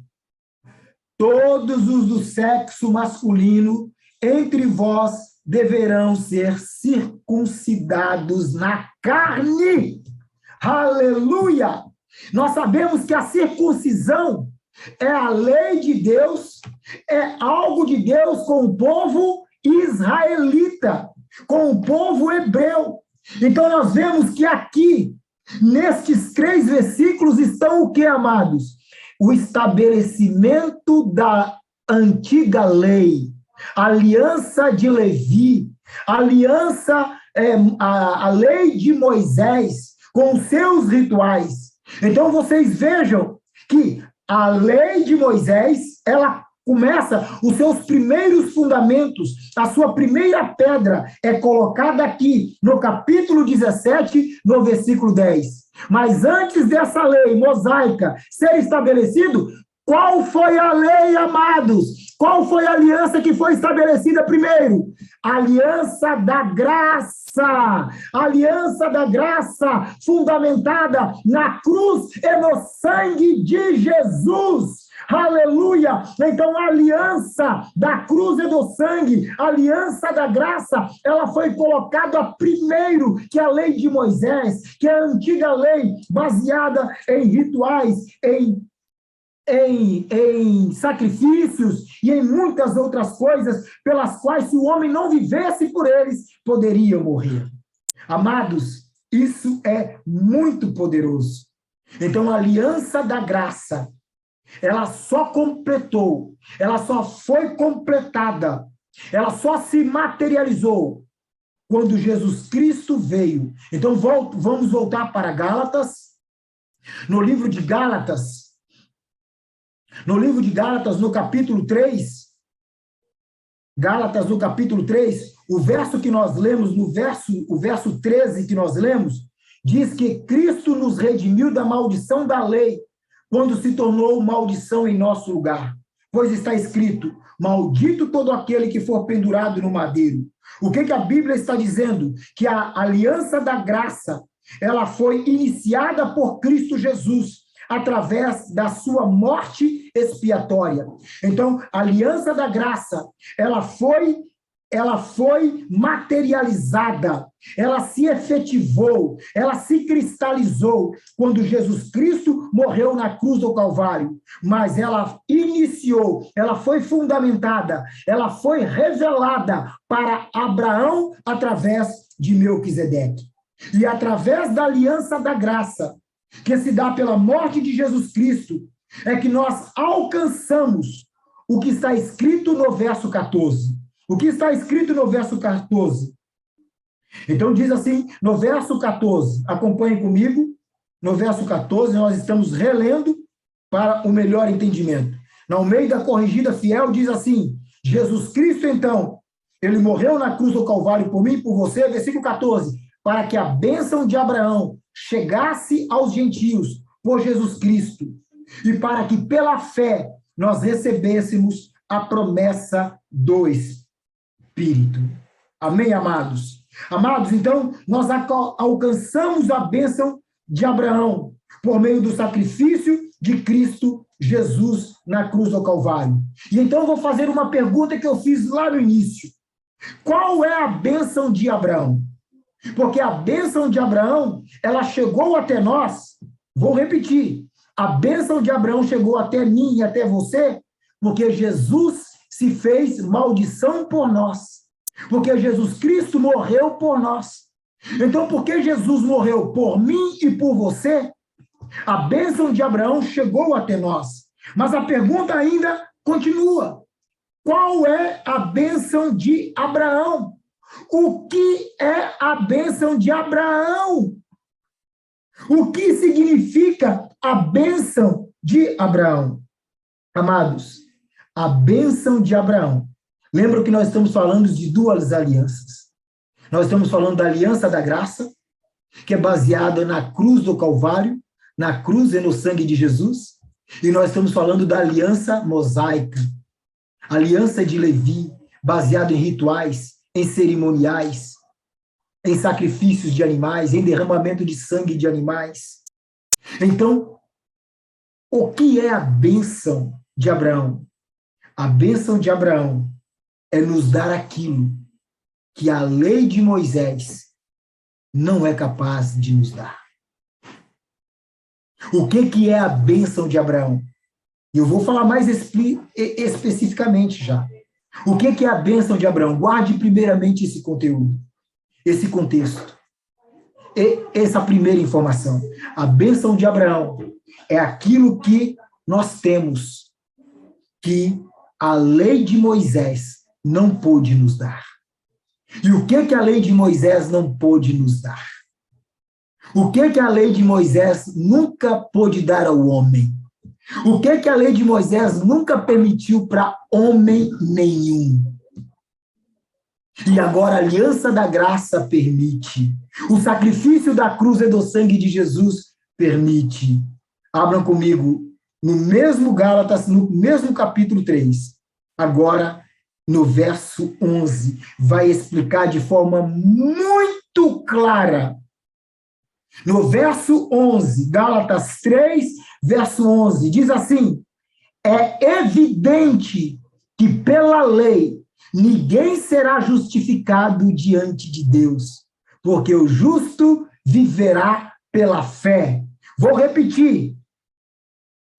Todos os do sexo masculino entre vós deverão ser circuncidados na carne. Aleluia! Nós sabemos que a circuncisão é a lei de Deus, é algo de Deus com o povo israelita, com o povo hebreu. Então nós vemos que aqui, nestes 3 versículos, estão o que, amados? O estabelecimento da antiga lei, a aliança de Levi, a aliança, a lei de Moisés, com seus rituais. Então vocês vejam que a lei de Moisés, ela começa, os seus primeiros fundamentos, a sua primeira pedra é colocada aqui no capítulo 17, no versículo 10. Mas antes dessa lei mosaica ser estabelecido, qual foi a lei, amados? Qual foi a aliança que foi estabelecida primeiro? A aliança da graça. A aliança da graça fundamentada na cruz e no sangue de Jesus. Aleluia! Então a aliança da cruz e do sangue, a aliança da graça, ela foi colocada primeiro que a lei de Moisés, que é a antiga lei baseada em rituais, em sacrifícios e em muitas outras coisas pelas quais, se o homem não vivesse por eles, poderia morrer. Amados, isso é muito poderoso. Então a aliança da graça, ela só completou, ela só foi completada, ela só se materializou quando Jesus Cristo veio. Então vamos voltar para Gálatas. No livro de Gálatas, no capítulo 3, Gálatas no capítulo 3, o verso que nós lemos, o verso 13 que nós lemos, diz que Cristo nos redimiu da maldição da lei, quando se tornou maldição em nosso lugar. Pois está escrito: maldito todo aquele que for pendurado no madeiro. O que a Bíblia está dizendo? Que a aliança da graça, ela foi iniciada por Cristo Jesus, através da sua morte expiatória. Então, a aliança da graça, ela foi materializada, ela se efetivou, ela se cristalizou quando Jesus Cristo morreu na cruz do Calvário. Mas ela iniciou, ela foi fundamentada, ela foi revelada para Abraão através de Melquisedeque. E através da aliança da graça, que se dá pela morte de Jesus Cristo, é que nós alcançamos o que está escrito no verso 14. O que está escrito no verso 14? Então diz assim, no verso 14, acompanhem comigo, no verso 14, nós estamos relendo para o melhor entendimento. Na Almeida Corrigida Fiel diz assim, Jesus Cristo, então, ele morreu na cruz do Calvário por mim e por você, versículo 14, para que a bênção de Abraão chegasse aos gentios por Jesus Cristo, e para que pela fé nós recebêssemos a promessa do Espírito. Amém, amados? Amados, então, nós alcançamos a bênção de Abraão por meio do sacrifício de Cristo Jesus na cruz do Calvário. E então eu vou fazer uma pergunta que eu fiz lá no início. Qual é a bênção de Abraão? Porque a bênção de Abraão, ela chegou até nós, vou repetir, a bênção de Abraão chegou até mim e até você, porque Jesus se fez maldição por nós. Porque Jesus Cristo morreu por nós. Então, porque Jesus morreu por mim e por você, a bênção de Abraão chegou até nós. Mas a pergunta ainda continua. Qual é a bênção de Abraão? O que é a bênção de Abraão? O que significa a bênção de Abraão? Amados, a bênção de Abraão. Lembra que nós estamos falando de duas alianças. Nós estamos falando da aliança da graça, que é baseada na cruz do Calvário, na cruz e no sangue de Jesus. E nós estamos falando da aliança mosaica, aliança de Levi, baseada em rituais, em cerimoniais, em sacrifícios de animais, em derramamento de sangue de animais. Então, o que é a bênção de Abraão? A bênção de Abraão é nos dar aquilo que a lei de Moisés não é capaz de nos dar. O que é a bênção de Abraão? Eu vou falar mais especificamente já. O que é a bênção de Abraão? Guarde primeiramente esse conteúdo, esse contexto, essa primeira informação. A bênção de Abraão é aquilo que nós temos, que a lei de Moisés não pôde nos dar. E o que a lei de Moisés não pôde nos dar? O que a lei de Moisés nunca pôde dar ao homem? O que a lei de Moisés nunca permitiu para homem nenhum? E agora a aliança da graça permite. O sacrifício da cruz e do sangue de Jesus permite. Abram comigo no mesmo Gálatas, no mesmo capítulo 3. Agora, no verso 11, vai explicar de forma muito clara. No verso 11, Gálatas 3, verso 11, diz assim: é evidente que pela lei ninguém será justificado diante de Deus, porque o justo viverá pela fé. Vou repetir.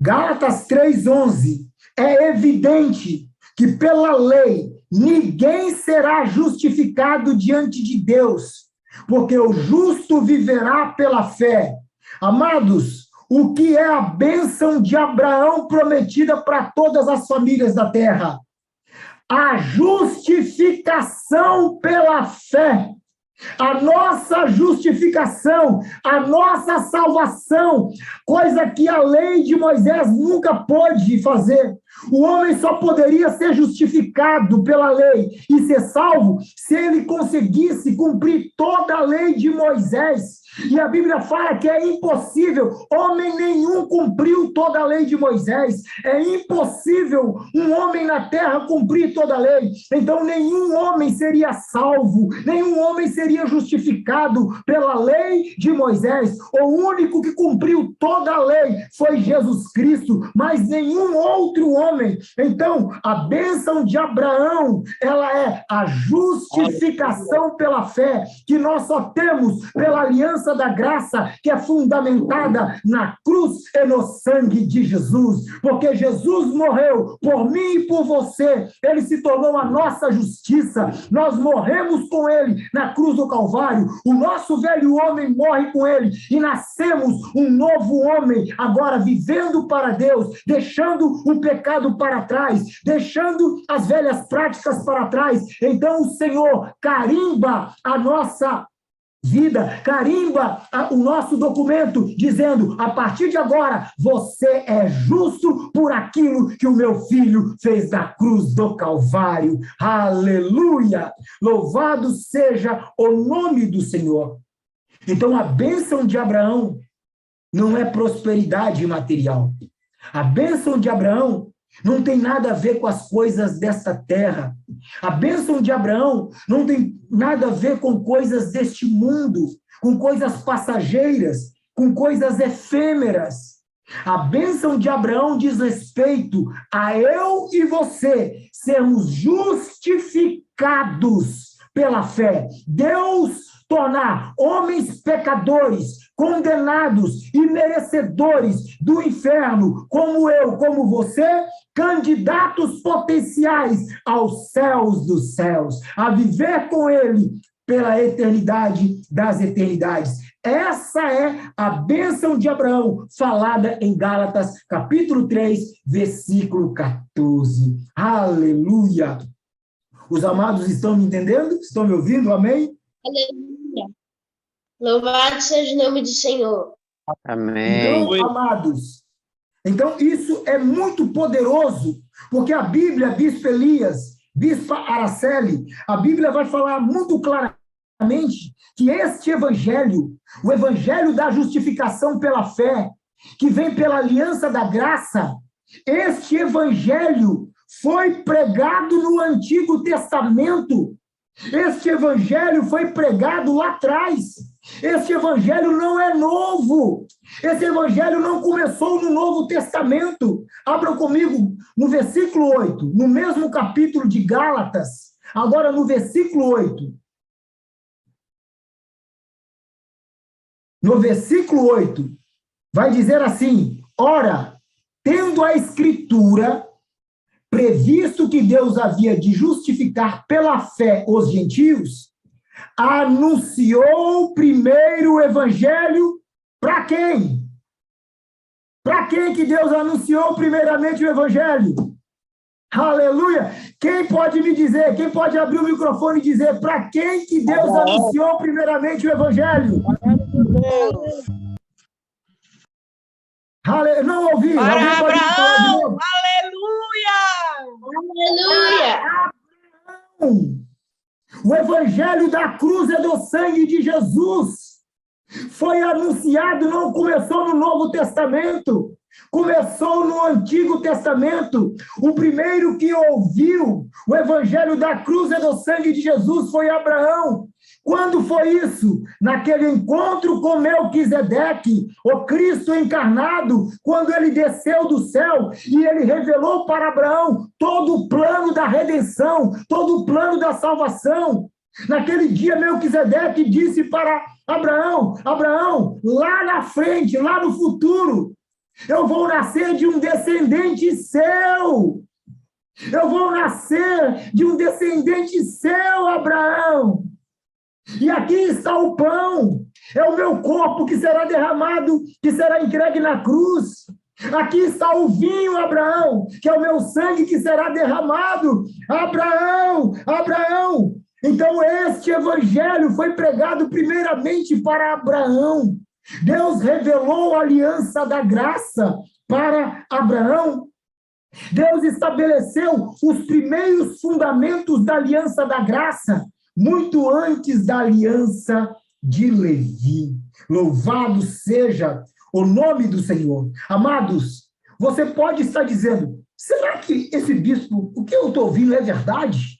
Gálatas 3:11, é evidente que pela lei ninguém será justificado diante de Deus, porque o justo viverá pela fé. Amados, o que é a bênção de Abraão prometida para todas as famílias da terra? A justificação pela fé. A nossa justificação, a nossa salvação, coisa que a lei de Moisés nunca pôde fazer. O homem só poderia ser justificado pela lei e ser salvo se ele conseguisse cumprir toda a lei de Moisés. E a Bíblia fala que é impossível, homem nenhum cumpriu toda a lei de Moisés. É impossível um homem na terra cumprir toda a lei. Então nenhum homem seria salvo, nenhum homem seria justificado pela lei de Moisés. O único que cumpriu toda a lei foi Jesus Cristo, mas nenhum outro homem. Então, a bênção de Abraão, ela é a justificação pela fé, que nós só temos pela aliança aliança da graça que é fundamentada na cruz e no sangue de Jesus, porque Jesus morreu por mim e por você, ele se tornou a nossa justiça, nós morremos com ele na cruz do Calvário, o nosso velho homem morre com ele e nascemos um novo homem, agora vivendo para Deus, deixando o pecado para trás, deixando as velhas práticas para trás. Então o Senhor carimba a nossa vida, carimba o nosso documento, dizendo, a partir de agora, você é justo por aquilo que o meu filho fez na cruz do Calvário. Aleluia! Louvado seja o nome do Senhor. Então, a bênção de Abraão não é prosperidade material. A bênção de Abraão não tem nada a ver com as coisas desta terra. A bênção de Abraão não tem nada a ver com coisas deste mundo, com coisas passageiras, com coisas efêmeras. A bênção de Abraão diz respeito a eu e você sermos justificados pela fé. Deus tornar homens pecadores, condenados e merecedores do inferno, como eu, como você, candidatos potenciais aos céus dos céus, a viver com ele pela eternidade das eternidades. Essa é a bênção de Abraão, falada em Gálatas, capítulo 3, versículo 14. Aleluia! Os amados estão me entendendo? Estão me ouvindo? Amém? Aleluia. Louvado seja o nome do Senhor. Amém. Então, amados, então isso é muito poderoso, porque a Bíblia, Bispo Elias, Bispa Araceli, a Bíblia vai falar muito claramente que este evangelho, o evangelho da justificação pela fé, que vem pela aliança da graça, este evangelho foi pregado no Antigo Testamento. Este evangelho foi pregado lá atrás. Este evangelho não é novo. Esse evangelho não começou no Novo Testamento. Abra comigo no versículo 8, no mesmo capítulo de Gálatas, agora no versículo 8. No versículo 8, vai dizer assim: ora, tendo a Escritura previsto que Deus havia de justificar pela fé os gentios, anunciou primeiro o evangelho para quem? Para quem que Deus anunciou primeiramente o evangelho? Aleluia! Quem pode me dizer, quem pode abrir o microfone e dizer para quem que Deus anunciou primeiramente o evangelho? Não ouvi. Para Alguém pode falar de novo? Aleluia. O evangelho da cruz e do sangue de Jesus foi anunciado, não começou no Novo Testamento, começou no Antigo Testamento. O primeiro que ouviu o evangelho da cruz e do sangue de Jesus foi Abraão. Quando foi isso? Naquele encontro com Melquisedeque, o Cristo encarnado, quando ele desceu do céu e ele revelou para Abraão todo o plano da redenção, todo o plano da salvação. Naquele dia, Melquisedeque disse para Abraão: Abraão, lá na frente, lá no futuro, eu vou nascer de um descendente seu. Eu vou nascer de um descendente seu, Abraão. E aqui está o pão, é o meu corpo que será derramado, que será entregue na cruz. Aqui está o vinho, Abraão, que é o meu sangue que será derramado. Abraão, Abraão. Então este evangelho foi pregado primeiramente para Abraão. Deus revelou a aliança da graça para Abraão. Deus estabeleceu os primeiros fundamentos da aliança da graça, muito antes da aliança de Levi. Louvado seja o nome do Senhor. Amados, você pode estar dizendo, será que esse bispo, o que eu estou ouvindo é verdade?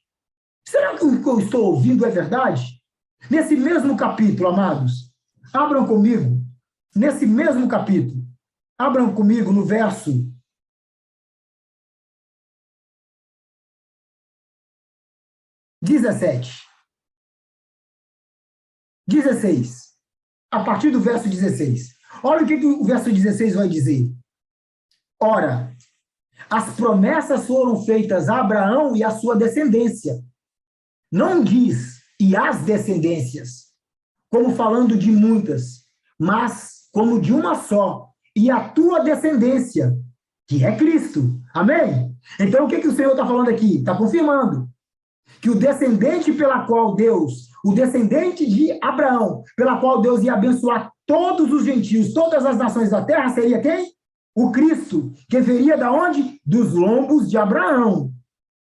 Será que o que eu estou ouvindo é verdade? Nesse mesmo capítulo, amados, abram comigo, nesse mesmo capítulo, abram comigo no verso 17. 16. a partir do verso 16. Olha o que o verso 16 vai dizer. Ora, as promessas foram feitas a Abraão e à sua descendência. Não diz, e as descendências, como falando de muitas, mas como de uma só, e a tua descendência, que é Cristo. Amém? Então, o que o Senhor está falando aqui? Está confirmando que o descendente pela qual Deus, o descendente de Abraão, pela qual Deus ia abençoar todos os gentios, todas as nações da terra, seria quem? O Cristo, que viria da onde? Dos lombos de Abraão.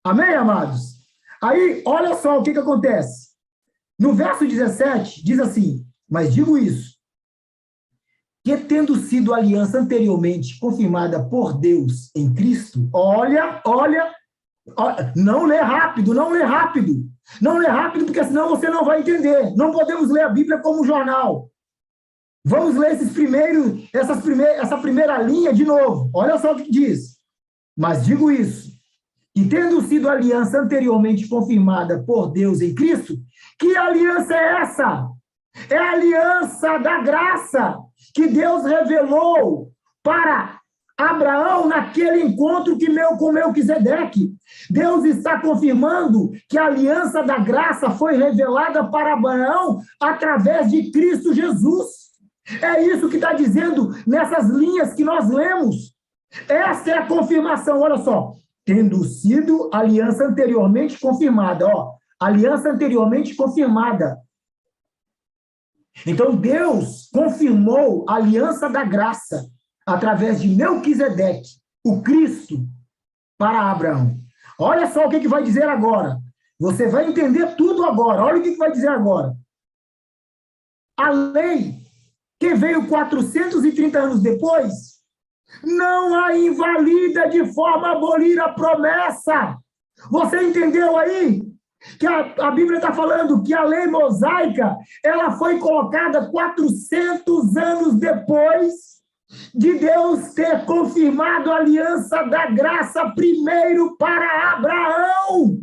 Amém, amados? Aí, olha só o que acontece. No verso 17, diz assim, mas digo isso, que tendo sido aliança anteriormente confirmada por Deus em Cristo, olha, não lê rápido, porque senão você não vai entender. Não podemos ler a Bíblia como jornal. Vamos ler essa primeira linha de novo. Olha só o que diz. Mas digo isso, que tendo sido aliança anteriormente confirmada por Deus em Cristo, que aliança é essa? É a aliança da graça que Deus revelou para Abraão naquele encontro com Melquisedeque. Deus está confirmando que a aliança da graça foi revelada para Abraão através de Cristo Jesus. É isso que está dizendo nessas linhas que nós lemos. Essa é a confirmação, olha só. Tendo sido aliança anteriormente confirmada, aliança anteriormente confirmada. Então, Deus confirmou a aliança da graça através de Melquisedeque, o Cristo, para Abraão. Olha só o que vai dizer agora. Você vai entender tudo agora. Olha o que vai dizer agora. A lei, que veio 430 anos depois, não a invalida de forma a abolir a promessa. Você entendeu aí? Que a Bíblia está falando que a lei mosaica, ela foi colocada 400 anos depois de Deus ter confirmado a aliança da graça primeiro para Abraão.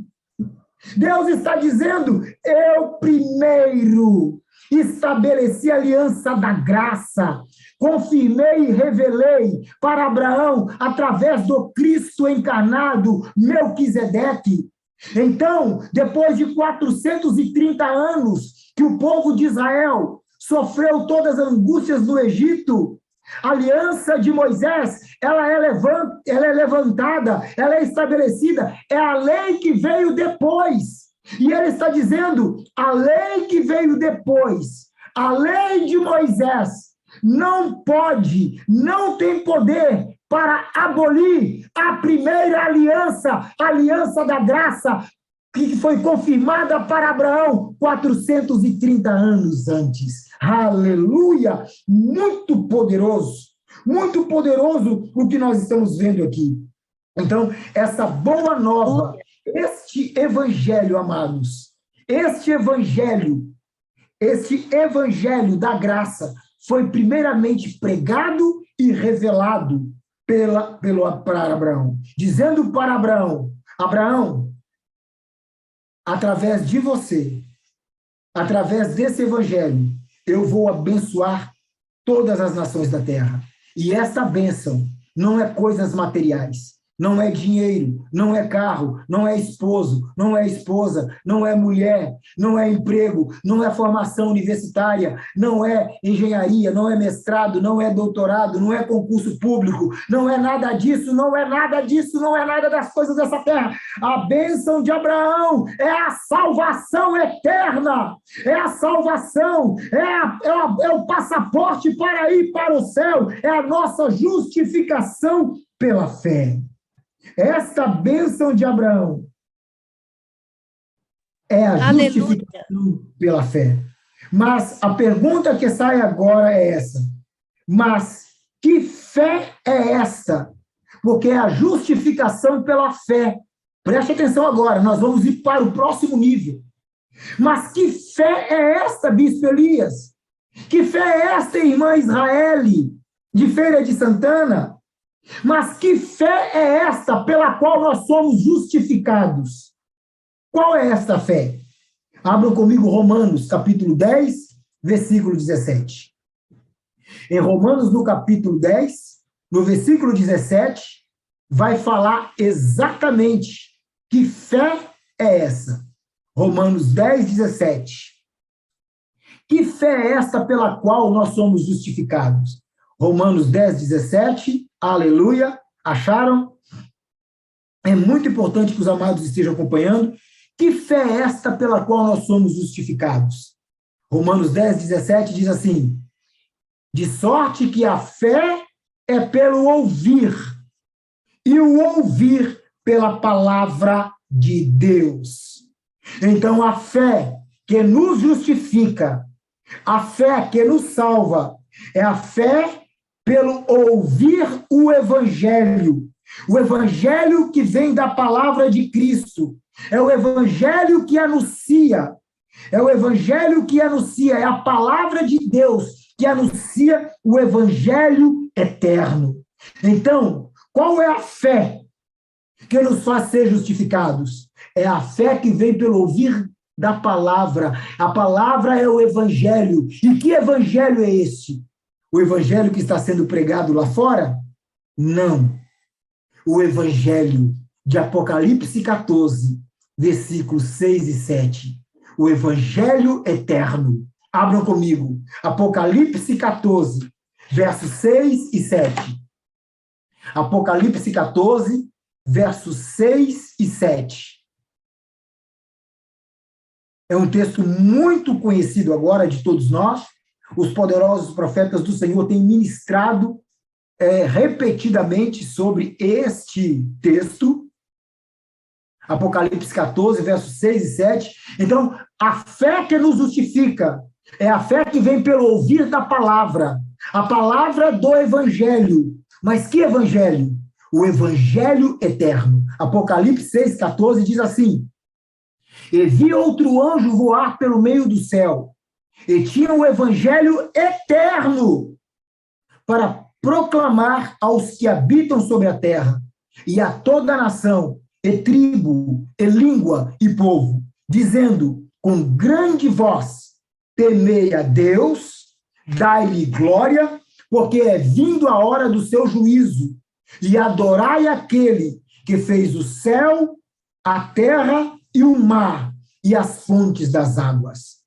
Deus está dizendo, eu primeiro estabeleci a aliança da graça, confirmei e revelei para Abraão, através do Cristo encarnado, Melquisedeque. Então, depois de 430 anos que o povo de Israel sofreu todas as angústias do Egito, a aliança de Moisés, ela é levantada, ela é estabelecida, é a lei que veio depois. E ele está dizendo, a lei que veio depois, a lei de Moisés, não pode, não tem poder para abolir a primeira aliança, a aliança da graça, que foi confirmada para Abraão 430 anos antes. Aleluia! Muito poderoso o que nós estamos vendo aqui. Então, essa boa nova, este evangelho, amados, este evangelho da graça foi primeiramente pregado e revelado para Abraão, dizendo para Abraão, Abraão, através de você, através desse evangelho, eu vou abençoar todas as nações da terra. E essa bênção não é coisas materiais, não é dinheiro, não é carro, não é esposo, não é esposa, não é mulher, não é emprego, não é formação universitária, não é engenharia, não é mestrado, não é doutorado, não é concurso público, não é nada disso, não é nada disso, não é nada das coisas dessa terra. A bênção de Abraão é a salvação eterna, é a salvação, é o passaporte para ir para o céu, é a nossa justificação pela fé. Esta bênção de Abraão é a justificação pela fé. Mas a pergunta que sai agora é essa. Mas que fé é essa? Porque é a justificação pela fé. Preste atenção agora, nós vamos ir para o próximo nível. Mas que fé é esta, Bispo Elias? Que fé é esta, irmã Israele, de Feira de Santana? Mas que fé é esta pela qual nós somos justificados? Qual é esta fé? Abram comigo Romanos, capítulo 10, versículo 17. Em Romanos, no capítulo 10, no versículo 17, vai falar exatamente que fé é essa. Romanos 10, 17. Que fé é esta pela qual nós somos justificados? Romanos 10, 17. Aleluia. Acharam? É muito importante que os amados estejam acompanhando. Que fé é esta pela qual nós somos justificados? Romanos 10, 17 diz assim: de sorte que a fé é pelo ouvir, e o ouvir pela palavra de Deus. Então, a fé que nos justifica, a fé que nos salva, é a fé pelo ouvir o Evangelho. O Evangelho que vem da palavra de Cristo. É o Evangelho que anuncia. É o Evangelho que anuncia. É a palavra de Deus que anuncia o Evangelho eterno. Então, qual é a fé que nos faz ser justificados? É a fé que vem pelo ouvir da palavra. A palavra é o Evangelho. E que Evangelho é esse? O Evangelho que está sendo pregado lá fora? Não. O Evangelho de Apocalipse 14, versículos 6 e 7. O Evangelho eterno. Abram comigo. Apocalipse 14, versos 6 e 7. Apocalipse 14, versos 6 e 7. É um texto muito conhecido agora de todos nós. Os poderosos profetas do Senhor têm ministrado repetidamente sobre este texto. Apocalipse 14, versos 6 e 7. Então, a fé que nos justifica é a fé que vem pelo ouvir da palavra. A palavra do Evangelho. Mas que Evangelho? O Evangelho eterno. Apocalipse 6, 14 diz assim: e vi outro anjo voar pelo meio do céu, e tinha o Evangelho eterno para proclamar aos que habitam sobre a terra, e a toda a nação, e tribo, e língua, e povo, dizendo com grande voz: temei a Deus, dai-lhe glória, porque é vindo a hora do seu juízo, e adorai aquele que fez o céu, a terra e o mar, e as fontes das águas.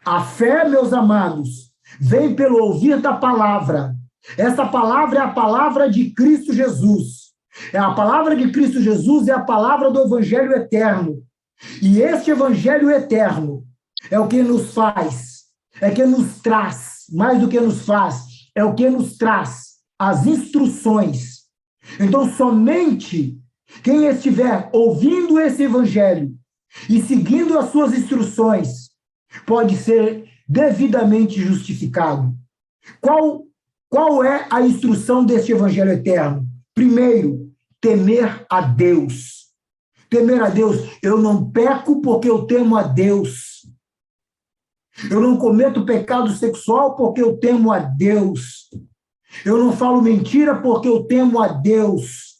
A fé, meus amados, vem pelo ouvir da palavra. Essa palavra é a palavra de Cristo Jesus. A palavra de Cristo Jesus é a palavra do Evangelho eterno. E este Evangelho eterno é o que nos faz, é que nos traz, mais do que nos faz, é o que nos traz as instruções. Então, somente quem estiver ouvindo esse Evangelho e seguindo as suas instruções pode ser devidamente justificado. Qual é a instrução deste Evangelho eterno? Primeiro, temer a Deus. Temer a Deus. Eu não peco porque eu temo a Deus. Eu não cometo pecado sexual porque eu temo a Deus. Eu não falo mentira porque eu temo a Deus.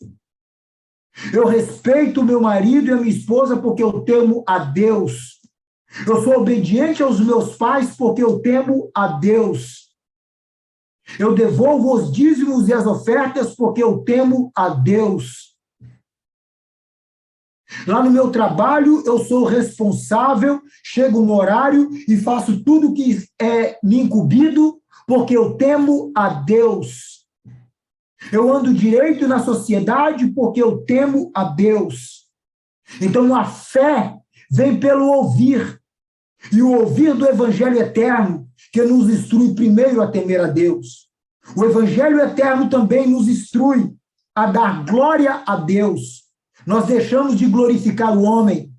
Eu respeito meu marido e a minha esposa porque eu temo a Deus. Eu sou obediente aos meus pais porque eu temo a Deus. Eu devolvo os dízimos e as ofertas porque eu temo a Deus. Lá no meu trabalho, eu sou responsável, chego no horário e faço tudo que é me incumbido porque eu temo a Deus. Eu ando direito na sociedade porque eu temo a Deus. Então, a fé vem pelo ouvir. E o ouvir do Evangelho eterno, que nos instrui primeiro a temer a Deus. O Evangelho eterno também nos instrui a dar glória a Deus. Nós deixamos de glorificar o homem.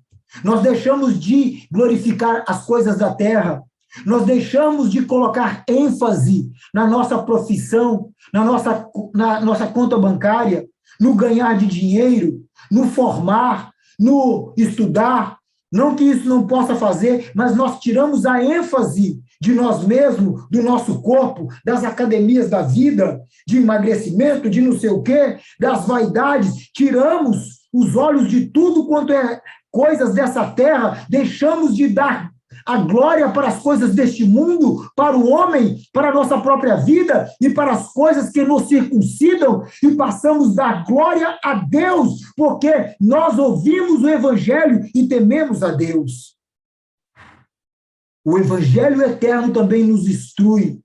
Nós deixamos de glorificar as coisas da terra. Nós deixamos de colocar ênfase na nossa profissão, na nossa conta bancária, no ganhar de dinheiro, no formar, no estudar. Não que isso não possa fazer, mas nós tiramos a ênfase de nós mesmos, do nosso corpo, das academias da vida, de emagrecimento, de não sei o quê, das vaidades. Tiramos os olhos de tudo quanto é coisas dessa terra, deixamos de dar a glória para as coisas deste mundo, para o homem, para a nossa própria vida e para as coisas que nos circuncidam e passamos da glória a Deus, porque nós ouvimos o Evangelho e tememos a Deus. O Evangelho eterno também nos instrui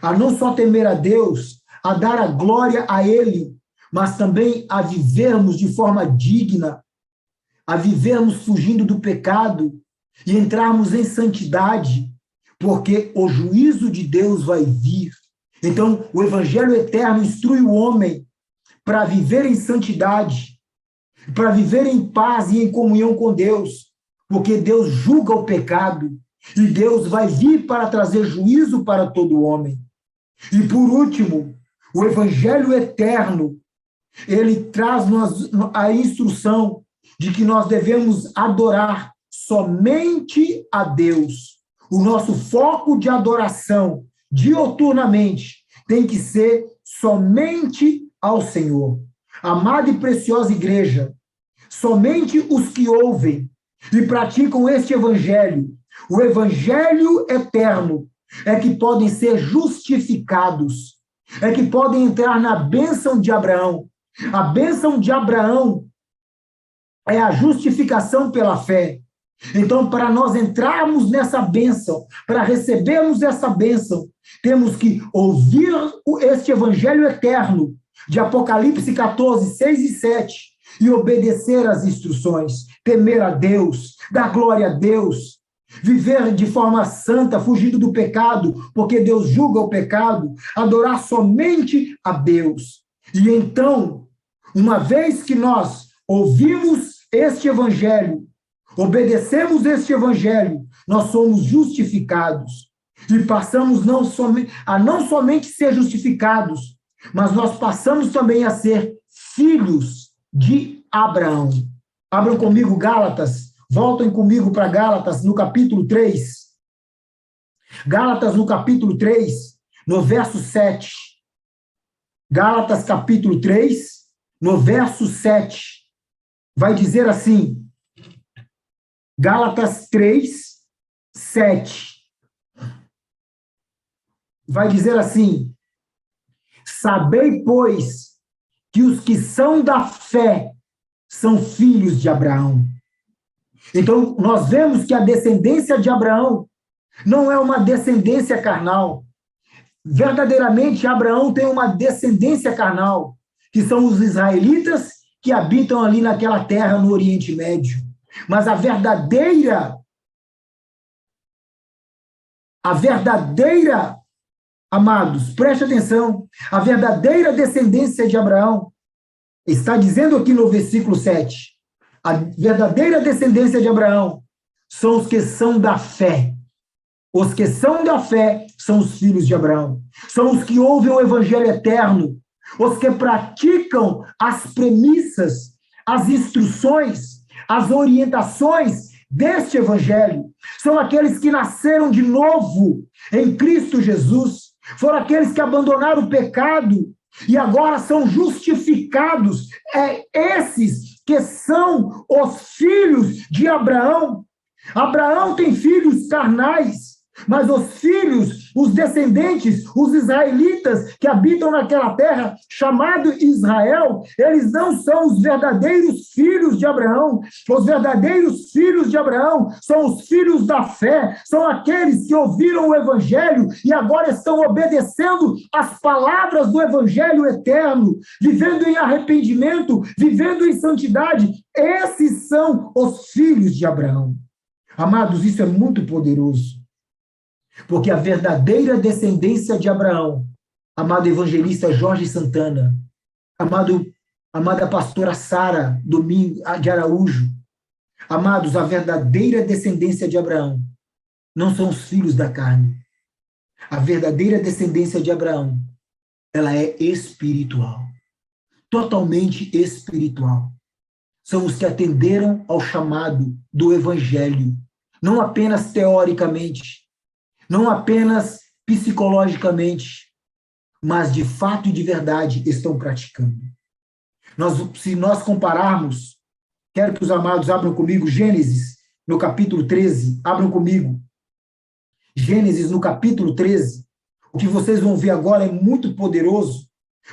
a não só temer a Deus, a dar a glória a Ele, mas também a vivermos de forma digna, a vivermos fugindo do pecado e entrarmos em santidade, porque o juízo de Deus vai vir. Então, o Evangelho eterno instrui o homem para viver em santidade, para viver em paz e em comunhão com Deus, porque Deus julga o pecado e Deus vai vir para trazer juízo para todo homem. E, por último, o Evangelho eterno, ele traz a instrução de que nós devemos adorar somente a Deus. O nosso foco de adoração, diuturnamente, tem que ser somente ao Senhor. Amada e preciosa igreja, somente os que ouvem e praticam este Evangelho, o Evangelho eterno, é que podem ser justificados, é que podem entrar na bênção de Abraão. A bênção de Abraão é a justificação pela fé. Então, para nós entrarmos nessa bênção, para recebermos essa bênção, temos que ouvir este Evangelho eterno, de Apocalipse 14, 6 e 7, e obedecer às instruções, temer a Deus, dar glória a Deus, viver de forma santa, fugindo do pecado, porque Deus julga o pecado, adorar somente a Deus. E então, uma vez que nós ouvimos este Evangelho, obedecemos este Evangelho, nós somos justificados e passamos não somente ser justificados, mas nós passamos também a ser filhos de Abraão. Abram comigo Gálatas. Voltem comigo para Gálatas, no capítulo 3. Gálatas, no capítulo 3, no verso 7. Gálatas, capítulo 3, no verso 7. Vai dizer assim, Gálatas 3, 7. Vai dizer assim, sabei, pois, que os que são da fé são filhos de Abraão. Então, nós vemos que a descendência de Abraão não é uma descendência carnal. Verdadeiramente, Abraão tem uma descendência carnal, que são os israelitas que habitam ali naquela terra no Oriente Médio. Mas a verdadeira, amados, preste atenção, a verdadeira descendência de Abraão, está dizendo aqui no versículo 7, a verdadeira descendência de Abraão são os que são da fé. Os que são da fé são os filhos de Abraão. São os que ouvem o Evangelho eterno. Os que praticam as premissas, as instruções, as orientações deste Evangelho. São aqueles que nasceram de novo em Cristo Jesus. Foram aqueles que abandonaram o pecado e agora são justificados. Esses que são os filhos de Abraão. Abraão tem filhos carnais, mas os filhos, os descendentes, os israelitas que habitam naquela terra, chamado Israel, eles não são os verdadeiros filhos de Abraão. Os verdadeiros filhos de Abraão são os filhos da fé, são aqueles que ouviram o Evangelho e agora estão obedecendo as palavras do Evangelho eterno, vivendo em arrependimento, vivendo em santidade. Esses são os filhos de Abraão. Amados, isso é muito poderoso. Porque a verdadeira descendência de Abraão, amado evangelista Jorge Santana, amada pastora Sara Domingo de Araújo, amados, a verdadeira descendência de Abraão não são os filhos da carne. A verdadeira descendência de Abraão, ela é espiritual, totalmente espiritual. São os que atenderam ao chamado do Evangelho, não apenas teoricamente, não apenas psicologicamente, mas de fato e de verdade estão praticando. Se nós compararmos, quero que os amados abram comigo Gênesis, no capítulo 13, abram comigo. Gênesis, no capítulo 13. O que vocês vão ver agora é muito poderoso,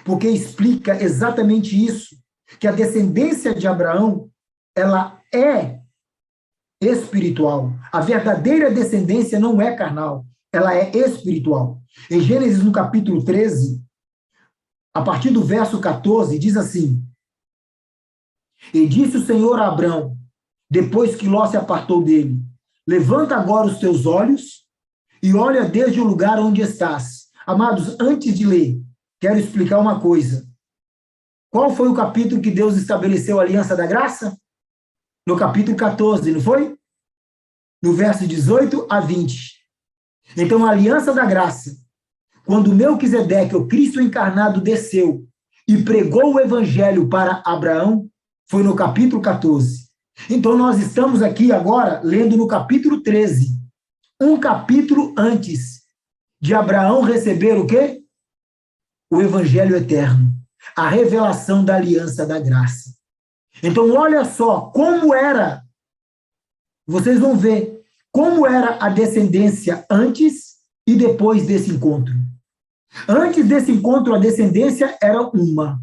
porque explica exatamente isso, que a descendência de Abraão, ela é espiritual. A verdadeira descendência não é carnal, ela é espiritual. Em Gênesis, no capítulo 13, a partir do verso 14, diz assim: E disse o Senhor a Abrão, depois que Ló se apartou dele: Levanta agora os teus olhos e olha desde o lugar onde estás. Amados, antes de ler, quero explicar uma coisa. Qual foi o capítulo que Deus estabeleceu a aliança da graça? No capítulo 14, não foi? No verso 18 a 20. Então, a aliança da graça, quando Melquisedeque, o Cristo encarnado, desceu e pregou o evangelho para Abraão, foi no capítulo 14. Então, nós estamos aqui agora lendo no capítulo 13, um capítulo antes de Abraão receber o quê? O evangelho eterno, a revelação da aliança da graça. Então, olha só como era, vocês vão ver como era a descendência antes e depois desse encontro. Antes desse encontro, a descendência era uma.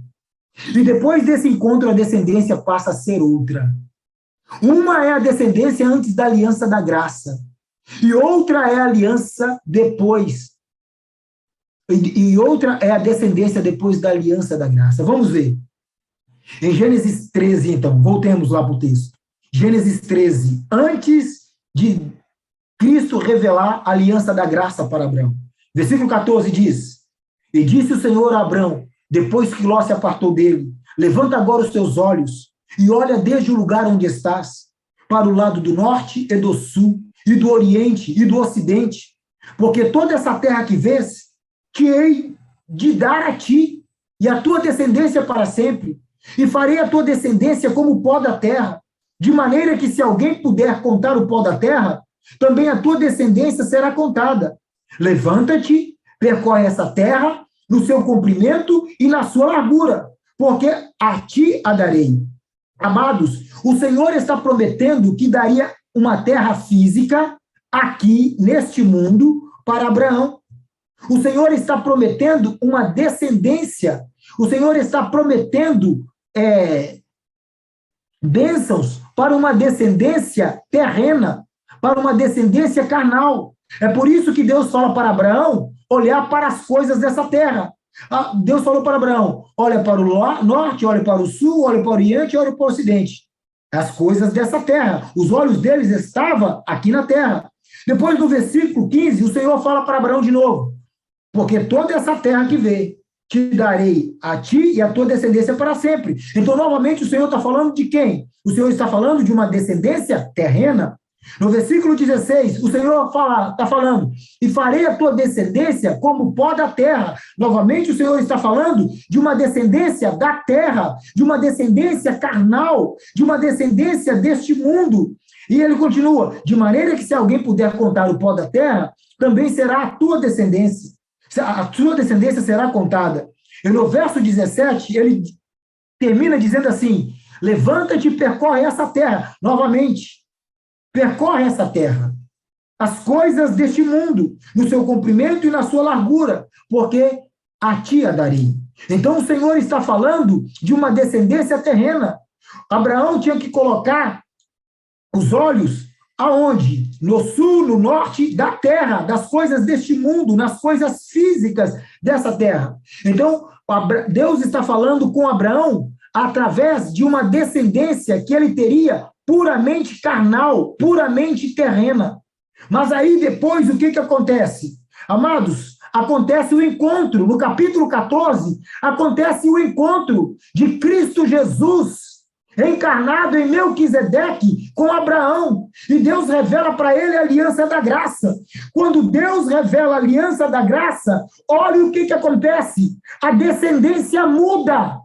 E depois desse encontro, a descendência passa a ser outra. Uma é a descendência antes da aliança da graça. E outra é a aliança depois. E outra é a descendência depois da aliança da graça. Vamos ver. Em Gênesis 13, então, voltemos lá para o texto. Gênesis 13, antes de Cristo revelar a aliança da graça para Abraão. Versículo 14 diz: E disse o Senhor a Abraão, depois que Ló se apartou dele: Levanta agora os teus olhos e olha desde o lugar onde estás, para o lado do norte e do sul, e do oriente e do ocidente, porque toda essa terra que vês, te hei de dar a ti e a tua descendência para sempre, e farei a tua descendência como o pó da terra, de maneira que se alguém puder contar o pó da terra, também a tua descendência será contada. Levanta-te, percorre essa terra no seu comprimento e na sua largura, porque a ti a darei. Amados, o Senhor está prometendo que daria uma terra física aqui, neste mundo, para Abraão. O Senhor está prometendo uma descendência. O Senhor está prometendo bênçãos para uma descendência terrena, para uma descendência carnal. É por isso que Deus fala para Abraão olhar para as coisas dessa terra. Deus falou para Abraão: olha para o norte, olha para o sul, olha para o oriente, olha para o ocidente. As coisas dessa terra. Os olhos deles estavam aqui na terra. Depois, no versículo 15, o Senhor fala para Abraão de novo: porque toda essa terra que vê, te darei a ti e a tua descendência para sempre. Então, novamente, o Senhor está falando de quem? O Senhor está falando de uma descendência terrena. No versículo 16, o Senhor está falando: e farei a tua descendência como o pó da terra. Novamente, o Senhor está falando de uma descendência da terra, de uma descendência carnal, de uma descendência deste mundo. E ele continua: de maneira que se alguém puder contar o pó da terra, também será a tua descendência. A sua descendência será contada. E no verso 17, ele termina dizendo assim: levanta-te e percorre essa terra. Novamente, percorre essa terra, as coisas deste mundo, no seu comprimento e na sua largura, porque a ti a darei. Então o Senhor está falando de uma descendência terrena. Abraão tinha que colocar os olhos aonde? No sul, no norte da terra, das coisas deste mundo, nas coisas físicas dessa terra. Então, Deus está falando com Abraão através de uma descendência que ele teria puramente carnal, puramente terrena. Mas aí depois, o que acontece? Amados, acontece o encontro, no capítulo 14, acontece o encontro de Cristo Jesus encarnado em Melquisedeque com Abraão, e Deus revela para ele a aliança da graça. Quando Deus revela a aliança da graça, olha o que acontece, a descendência muda.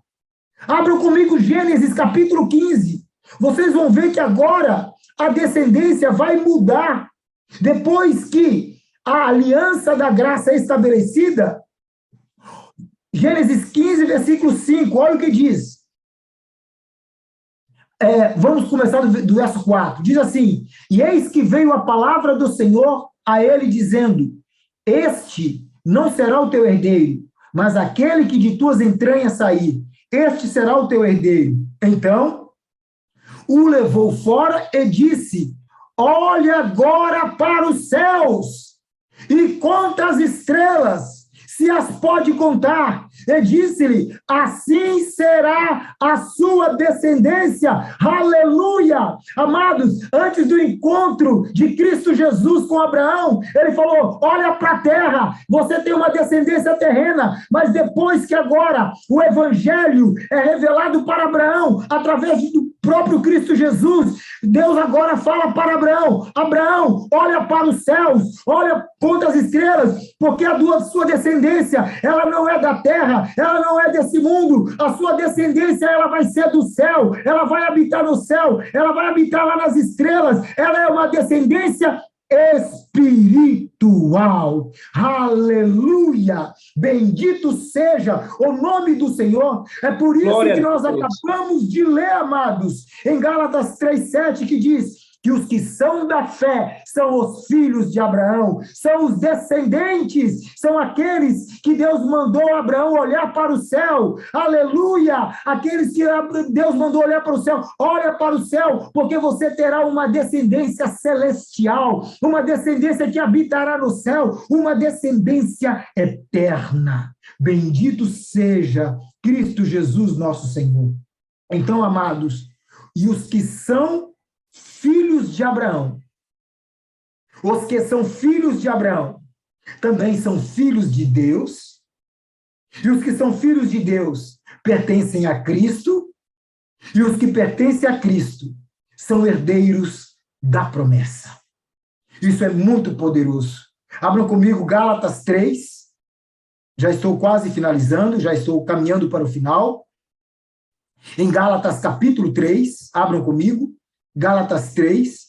Abram comigo Gênesis capítulo 15, vocês vão ver que agora a descendência vai mudar, depois que a aliança da graça é estabelecida. Gênesis 15, versículo 5, olha o que diz: vamos começar do verso 4. Diz assim: e eis que veio a palavra do Senhor a ele, dizendo: este não será o teu herdeiro, mas aquele que de tuas entranhas sair, este será o teu herdeiro. Então, o levou fora e disse: olha agora para os céus e conta as estrelas, se as pode contar. E disse-lhe: assim será a sua descendência. Aleluia! Amados, antes do encontro de Cristo Jesus com Abraão, ele falou: olha para a terra, você tem uma descendência terrena, mas depois que agora o evangelho é revelado para Abraão, através do próprio Cristo Jesus, Deus agora fala para Abraão: Abraão, olha para os céus, olha, conta as estrelas, porque a sua descendência, ela não é da terra, ela não é desse mundo, a sua descendência, ela vai ser do céu, ela vai habitar no céu, ela vai habitar lá nas estrelas, ela é uma descendência espiritual. Aleluia! Bendito seja o nome do Senhor. É por isso Glória que nós a Deus. acabamos de ler, amados, em Gálatas 3:7, que diz que os que são da fé são os filhos de Abraão, são os descendentes, são aqueles que Deus mandou Abraão olhar para o céu. Aleluia! Aqueles que Deus mandou olhar para o céu. Olha para o céu, porque você terá uma descendência celestial, uma descendência que habitará no céu, uma descendência eterna. Bendito seja Cristo Jesus, nosso Senhor. Então, amados, e os que são filhos de Abraão, os que são filhos de Abraão, também são filhos de Deus, e os que são filhos de Deus pertencem a Cristo, e os que pertencem a Cristo são herdeiros da promessa. Isso é muito poderoso. Abram comigo Gálatas 3, já estou quase finalizando, já estou caminhando para o final. Em Gálatas capítulo 3, abram comigo, Gálatas 3,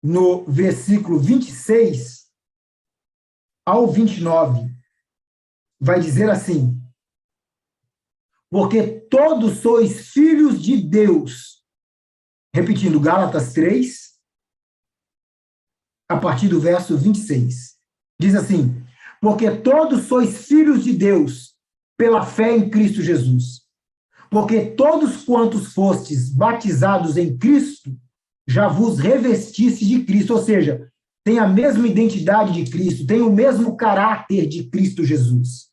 no versículo 26 ao 29, vai dizer assim: porque todos sois filhos de Deus. Repetindo, Gálatas 3, a partir do verso 26. Diz assim: porque todos sois filhos de Deus pela fé em Cristo Jesus. Porque todos quantos fostes batizados em Cristo, já vos revestisse de Cristo, ou seja, tem a mesma identidade de Cristo, tem o mesmo caráter de Cristo Jesus.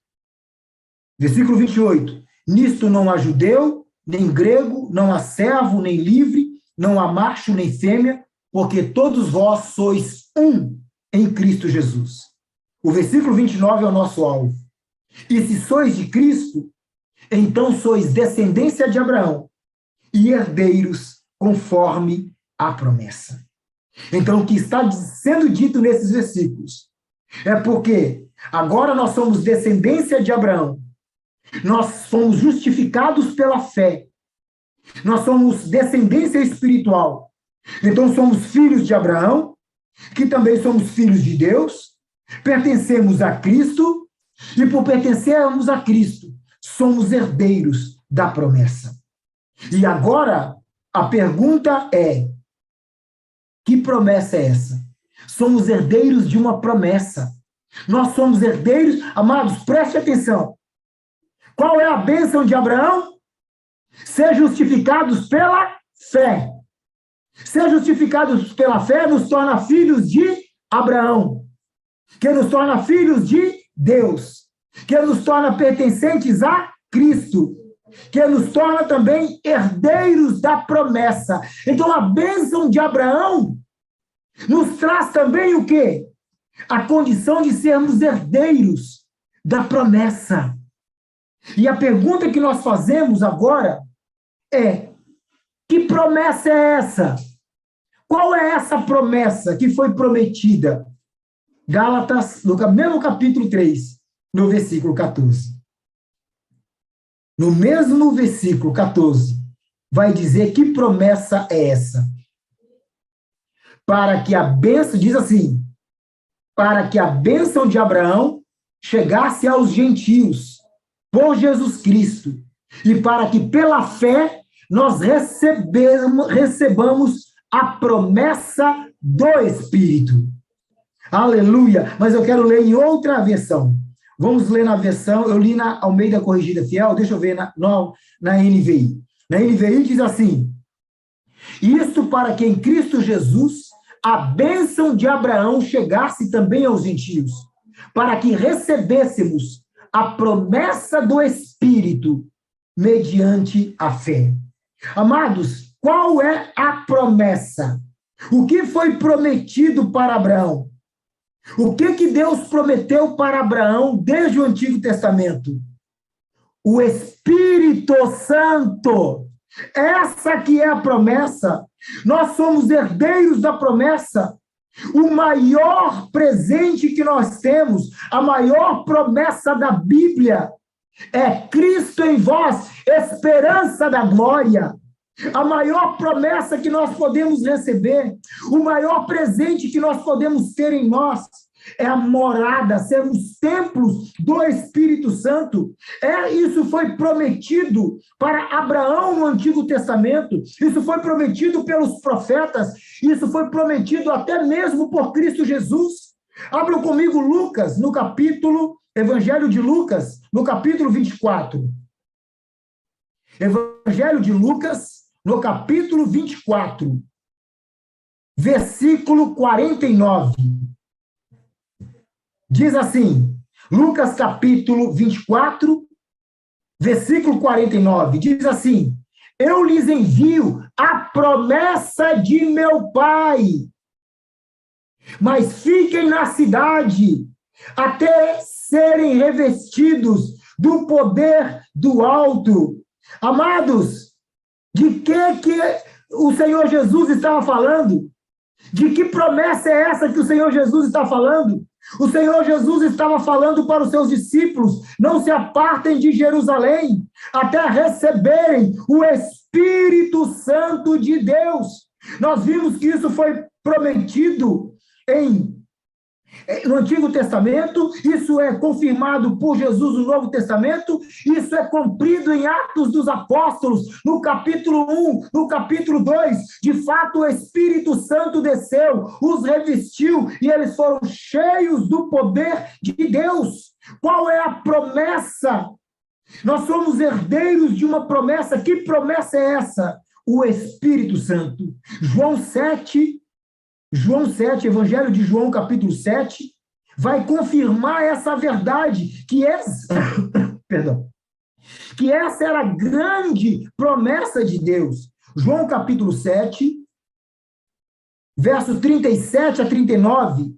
Versículo 28. Nisto não há judeu, nem grego, não há servo, nem livre, não há macho, nem fêmea, porque todos vós sois um em Cristo Jesus. O versículo 29 é o nosso alvo. E se sois de Cristo, então sois descendência de Abraão e herdeiros conforme a promessa. Então, o que está sendo dito nesses versículos é porque agora nós somos descendência de Abraão, nós fomos justificados pela fé, nós somos descendência espiritual. Então, somos filhos de Abraão, que também somos filhos de Deus, pertencemos a Cristo, e por pertencermos a Cristo, somos herdeiros da promessa. E agora, a pergunta é: que promessa é essa? Somos herdeiros de uma promessa. Nós somos herdeiros, amados, preste atenção. Qual é a bênção de Abraão? Ser justificados pela fé. Ser justificados pela fé nos torna filhos de Abraão, que nos torna filhos de Deus, que nos torna pertencentes a Cristo, que nos torna também herdeiros da promessa. Então, a bênção de Abraão nos traz também o quê? A condição de sermos herdeiros da promessa. E a pergunta que nós fazemos agora é: que promessa é essa? Qual é essa promessa que foi prometida? Gálatas, no mesmo capítulo 3, no versículo 14. No mesmo versículo 14, vai dizer que promessa é essa. Para que a bênção, diz assim, para que a bênção de Abraão chegasse aos gentios, por Jesus Cristo, e para que pela fé nós recebamos a promessa do Espírito. Aleluia! Mas eu quero ler em outra versão. Vamos ler na versão, eu li na Almeida Corrigida Fiel, deixa eu ver na NVI. Na NVI diz assim: isso para que em Cristo Jesus a bênção de Abraão chegasse também aos gentios, para que recebêssemos a promessa do Espírito mediante a fé. Amados, qual é a promessa? O que foi prometido para Abraão? O que Deus prometeu para Abraão desde o Antigo Testamento? O Espírito Santo. Essa que é a promessa. Nós somos herdeiros da promessa. O maior presente que nós temos, a maior promessa da Bíblia é Cristo em vós, esperança da glória. A maior promessa que nós podemos receber, o maior presente que nós podemos ter em nós, é a morada, sermos templos do Espírito Santo. Isso foi prometido para Abraão no Antigo Testamento, isso foi prometido pelos profetas, isso foi prometido até mesmo por Cristo Jesus. Abram comigo Lucas, no capítulo, Evangelho de Lucas, no capítulo 24. Evangelho de Lucas, no capítulo 24, versículo 49. Diz assim, Lucas capítulo 24, versículo 49, diz assim: eu lhes envio a promessa de meu Pai, mas fiquem na cidade até serem revestidos do poder do alto. Amados, de que o Senhor Jesus estava falando? De que promessa é essa que o Senhor Jesus está falando? O Senhor Jesus estava falando para os seus discípulos: não se apartem de Jerusalém até receberem o Espírito Santo de Deus. Nós vimos que isso foi prometido no Antigo Testamento, isso é confirmado por Jesus no Novo Testamento, isso é cumprido em Atos dos Apóstolos, no capítulo 1, no capítulo 2, de fato o Espírito Santo desceu, os revestiu e eles foram cheios do poder de Deus. Qual é a promessa? Nós somos herdeiros de uma promessa. Que promessa é essa? O Espírito Santo. João 7, Evangelho de João, capítulo 7, vai confirmar essa verdade, que essa era a grande promessa de Deus. João, capítulo 7, versos 37 a 39,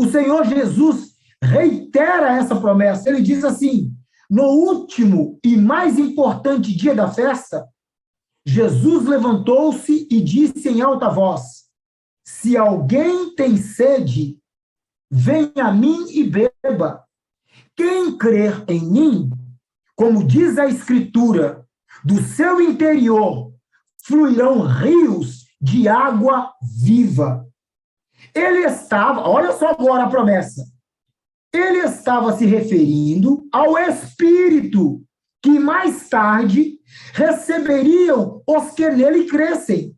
o Senhor Jesus reitera essa promessa. Ele diz assim: no último e mais importante dia da festa, Jesus levantou-se e disse em alta voz: se alguém tem sede, venha a mim e beba. Quem crer em mim, como diz a Escritura, do seu interior fluirão rios de água viva. Ele estava, olha só agora a promessa, ele estava se referindo ao Espírito, que mais tarde receberiam os que nele crescem.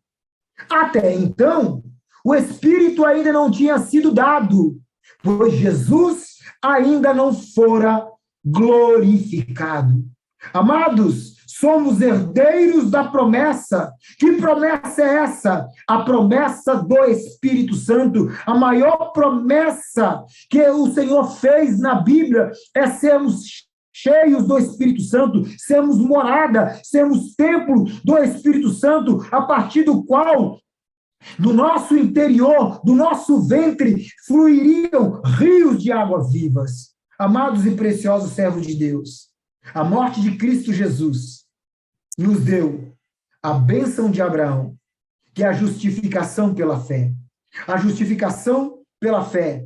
Até então, o Espírito ainda não tinha sido dado, pois Jesus ainda não fora glorificado. Amados, somos herdeiros da promessa. Que promessa é essa? A promessa do Espírito Santo. A maior promessa que o Senhor fez na Bíblia é sermos cheios do Espírito Santo, sermos morada, sermos templo do Espírito Santo, a partir do qual do nosso interior, do nosso ventre, fluiriam rios de águas vivas. Amados e preciosos servos de Deus, a morte de Cristo Jesus nos deu a bênção de Abraão, que é a justificação pela fé. A justificação pela fé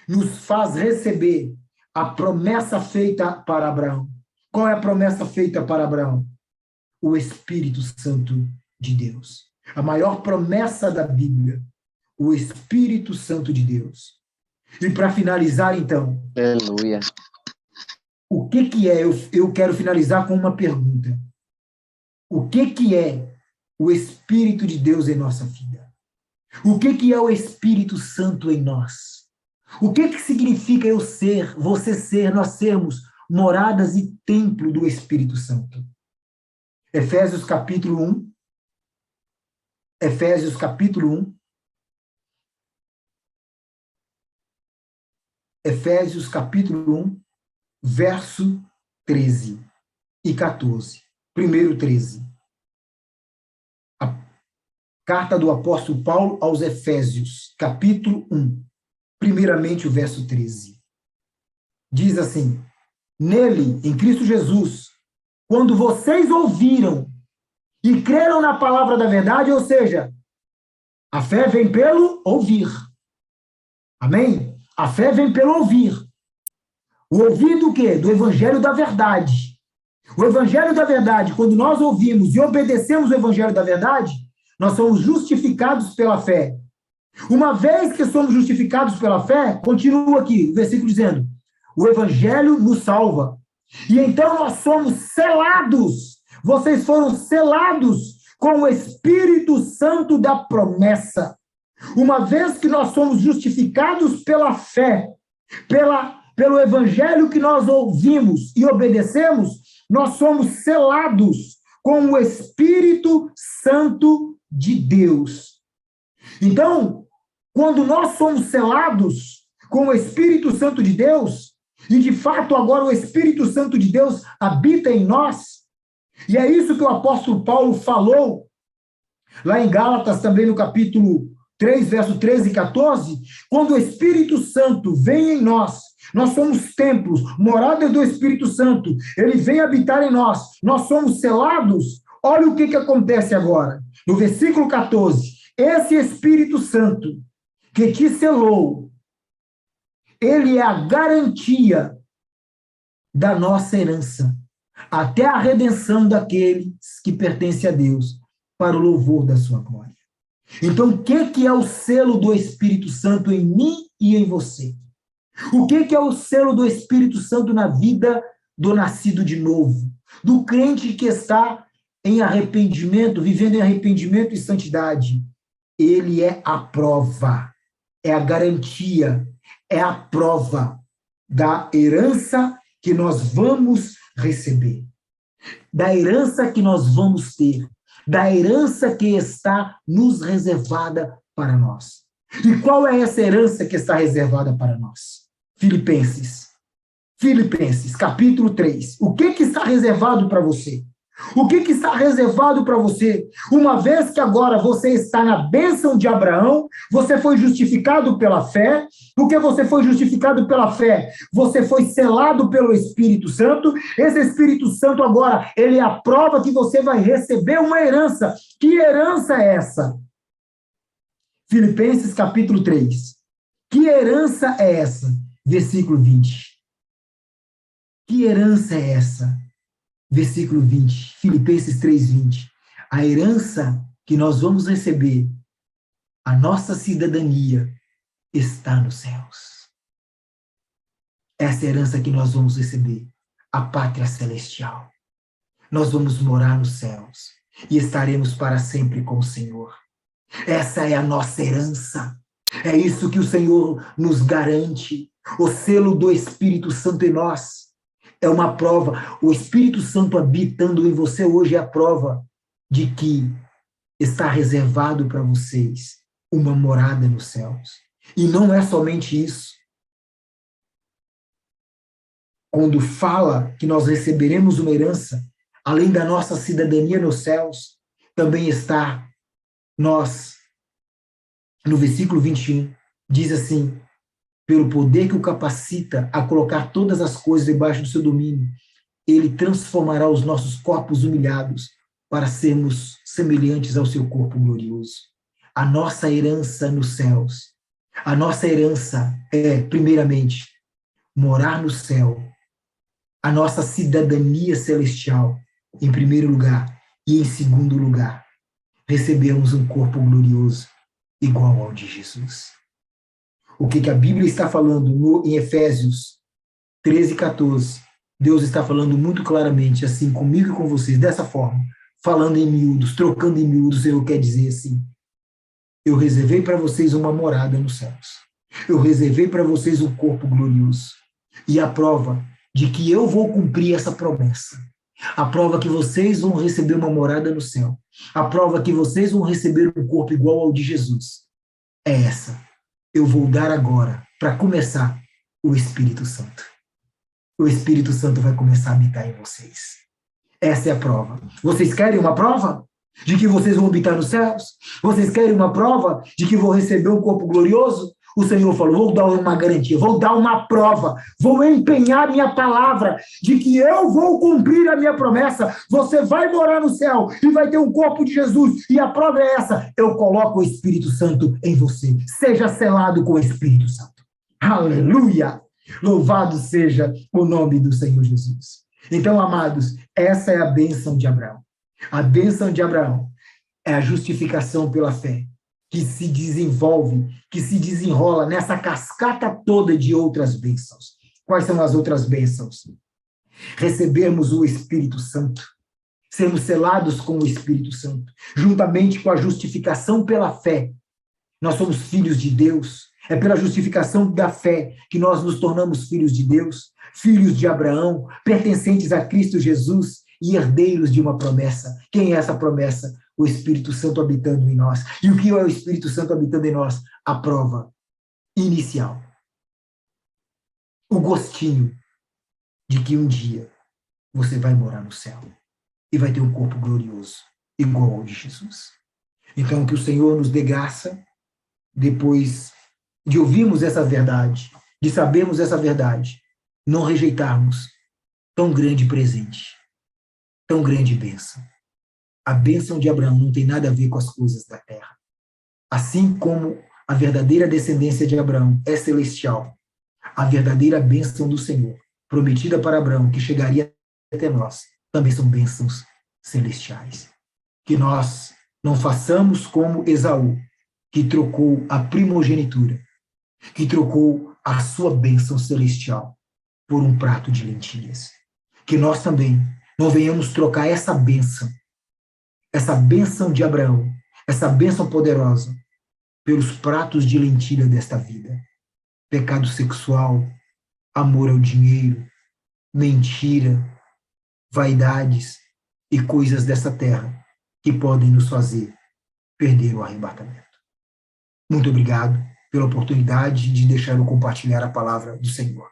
nos faz receber a promessa feita para Abraão. Qual é a promessa feita para Abraão? O Espírito Santo de Deus. A maior promessa da Bíblia, o Espírito Santo de Deus. E para finalizar, então, aleluia. O que é? Eu quero finalizar com uma pergunta. o que é o Espírito de Deus em nossa vida. O que é o Espírito Santo em nós? O que significa eu ser, você ser, nós sermos moradas e templo do Espírito Santo? Efésios capítulo 1. Efésios capítulo 1. Efésios capítulo 1, verso 13 e 14. Primeiro 13. A carta do apóstolo Paulo aos Efésios, capítulo 1. Primeiramente o verso 13. Diz assim: nele, em Cristo Jesus, quando vocês ouviram e creram na palavra da verdade, ou seja, a fé vem pelo ouvir. Amém? A fé vem pelo ouvir. O ouvir do quê? Do evangelho da verdade. O evangelho da verdade, quando nós ouvimos e obedecemos o evangelho da verdade, nós somos justificados pela fé. Uma vez que somos justificados pela fé, continua aqui o versículo dizendo, o evangelho nos salva. E então nós somos selados. Vocês foram selados com o Espírito Santo da promessa. Uma vez que nós somos justificados pela fé, pelo evangelho que nós ouvimos e obedecemos, nós somos selados com o Espírito Santo de Deus. Então, quando nós somos selados com o Espírito Santo de Deus, e de fato agora o Espírito Santo de Deus habita em nós, e é isso que o apóstolo Paulo falou lá em Gálatas, também no capítulo 3, verso 13 e 14, quando o Espírito Santo vem em nós somos templos, moradas do Espírito Santo, ele vem habitar em nós somos selados. Olha o que acontece agora, no versículo 14, esse Espírito Santo que te selou, ele é a garantia da nossa herança, até a redenção daqueles que pertencem a Deus, para o louvor da sua glória. Então, o que é o selo do Espírito Santo em mim e em você? O que é o selo do Espírito Santo na vida do nascido de novo? Do crente que está em arrependimento, vivendo em arrependimento e santidade? Ele é a prova, é a garantia, é a prova da herança que nós vamos receber, da herança que nós vamos ter, da herança que está nos reservada para nós. E qual é essa herança que está reservada para nós? Filipenses, capítulo 3. O que está reservado para você? O que está reservado para você? Uma vez que agora você está na bênção de Abraão, você foi justificado pela fé. Porque você foi justificado pela fé, você foi selado pelo Espírito Santo. Esse Espírito Santo agora, ele é a prova que você vai receber uma herança. Que herança é essa? Filipenses capítulo 3. Que herança é essa? Versículo 20. Que herança é essa? Versículo 20. Filipenses 3:20. A herança que nós vamos receber, a nossa cidadania, está nos céus. Essa herança que nós vamos receber, a pátria celestial. Nós vamos morar nos céus e estaremos para sempre com o Senhor. Essa é a nossa herança. É isso que o Senhor nos garante. O selo do Espírito Santo em nós é uma prova. O Espírito Santo habitando em você hoje é a prova de que está reservado para vocês uma morada nos céus. E não é somente isso. Quando fala que nós receberemos uma herança, além da nossa cidadania nos céus, também está nós, no versículo 21, diz assim, pelo poder que o capacita a colocar todas as coisas debaixo do seu domínio, ele transformará os nossos corpos humilhados para sermos semelhantes ao seu corpo glorioso. A nossa herança nos céus. A nossa herança é, primeiramente, morar no céu. A nossa cidadania celestial, em primeiro lugar. E, em segundo lugar, recebermos um corpo glorioso, igual ao de Jesus. O que a Bíblia está falando em Efésios 13:14, Deus está falando muito claramente, assim, comigo e com vocês, dessa forma. falando em miúdos, trocando em miúdos, o Senhor quer dizer assim: eu reservei para vocês uma morada nos céus. Eu reservei para vocês um corpo glorioso. E a prova de que eu vou cumprir essa promessa, a prova que vocês vão receber uma morada no céu, a prova que vocês vão receber um corpo igual ao de Jesus, é essa. Eu vou dar agora, para começar, o Espírito Santo. O Espírito Santo vai começar a habitar em vocês. Essa é a prova. Vocês querem uma prova de que vocês vão habitar nos céus? Vocês querem uma prova de que vão receber um corpo glorioso? O Senhor falou: vou dar uma garantia, vou dar uma prova, vou empenhar minha palavra de que eu vou cumprir a minha promessa. Você vai morar no céu e vai ter um corpo de Jesus. E a prova é essa: eu coloco o Espírito Santo em você. Seja selado com o Espírito Santo. Aleluia! Louvado seja o nome do Senhor Jesus. Então, amados, essa é a bênção de Abraão. A bênção de Abraão é a justificação pela fé, que se desenvolve, que se desenrola nessa cascata toda de outras bênçãos. Quais são as outras bênçãos? Recebermos o Espírito Santo, sermos selados com o Espírito Santo, juntamente com a justificação pela fé. Nós somos filhos de Deus. É pela justificação da fé que nós nos tornamos filhos de Deus, filhos de Abraão, pertencentes a Cristo Jesus e herdeiros de uma promessa. Quem é essa promessa? O Espírito Santo habitando em nós. E o que é o Espírito Santo habitando em nós? A prova inicial. O gostinho de que um dia você vai morar no céu e vai ter um corpo glorioso, igual ao de Jesus. Então, que o Senhor nos dê graça, depois de ouvirmos essa verdade, de sabermos essa verdade, não rejeitarmos tão grande presente, tão grande bênção. A bênção de Abraão não tem nada a ver com as coisas da terra. Assim como a verdadeira descendência de Abraão é celestial, a verdadeira bênção do Senhor, prometida para Abraão, que chegaria até nós, também são bênçãos celestiais. Que nós não façamos como Esaú, que trocou a primogenitura, que trocou a sua bênção celestial por um prato de lentilhas. Que nós também não venhamos trocar essa bênção de Abraão, essa bênção poderosa, pelos pratos de lentilha desta vida. Pecado sexual, amor ao dinheiro, mentira, vaidades e coisas dessa terra que podem nos fazer perder o arrebatamento. Muito obrigado pela oportunidade de deixar eu compartilhar a palavra do Senhor.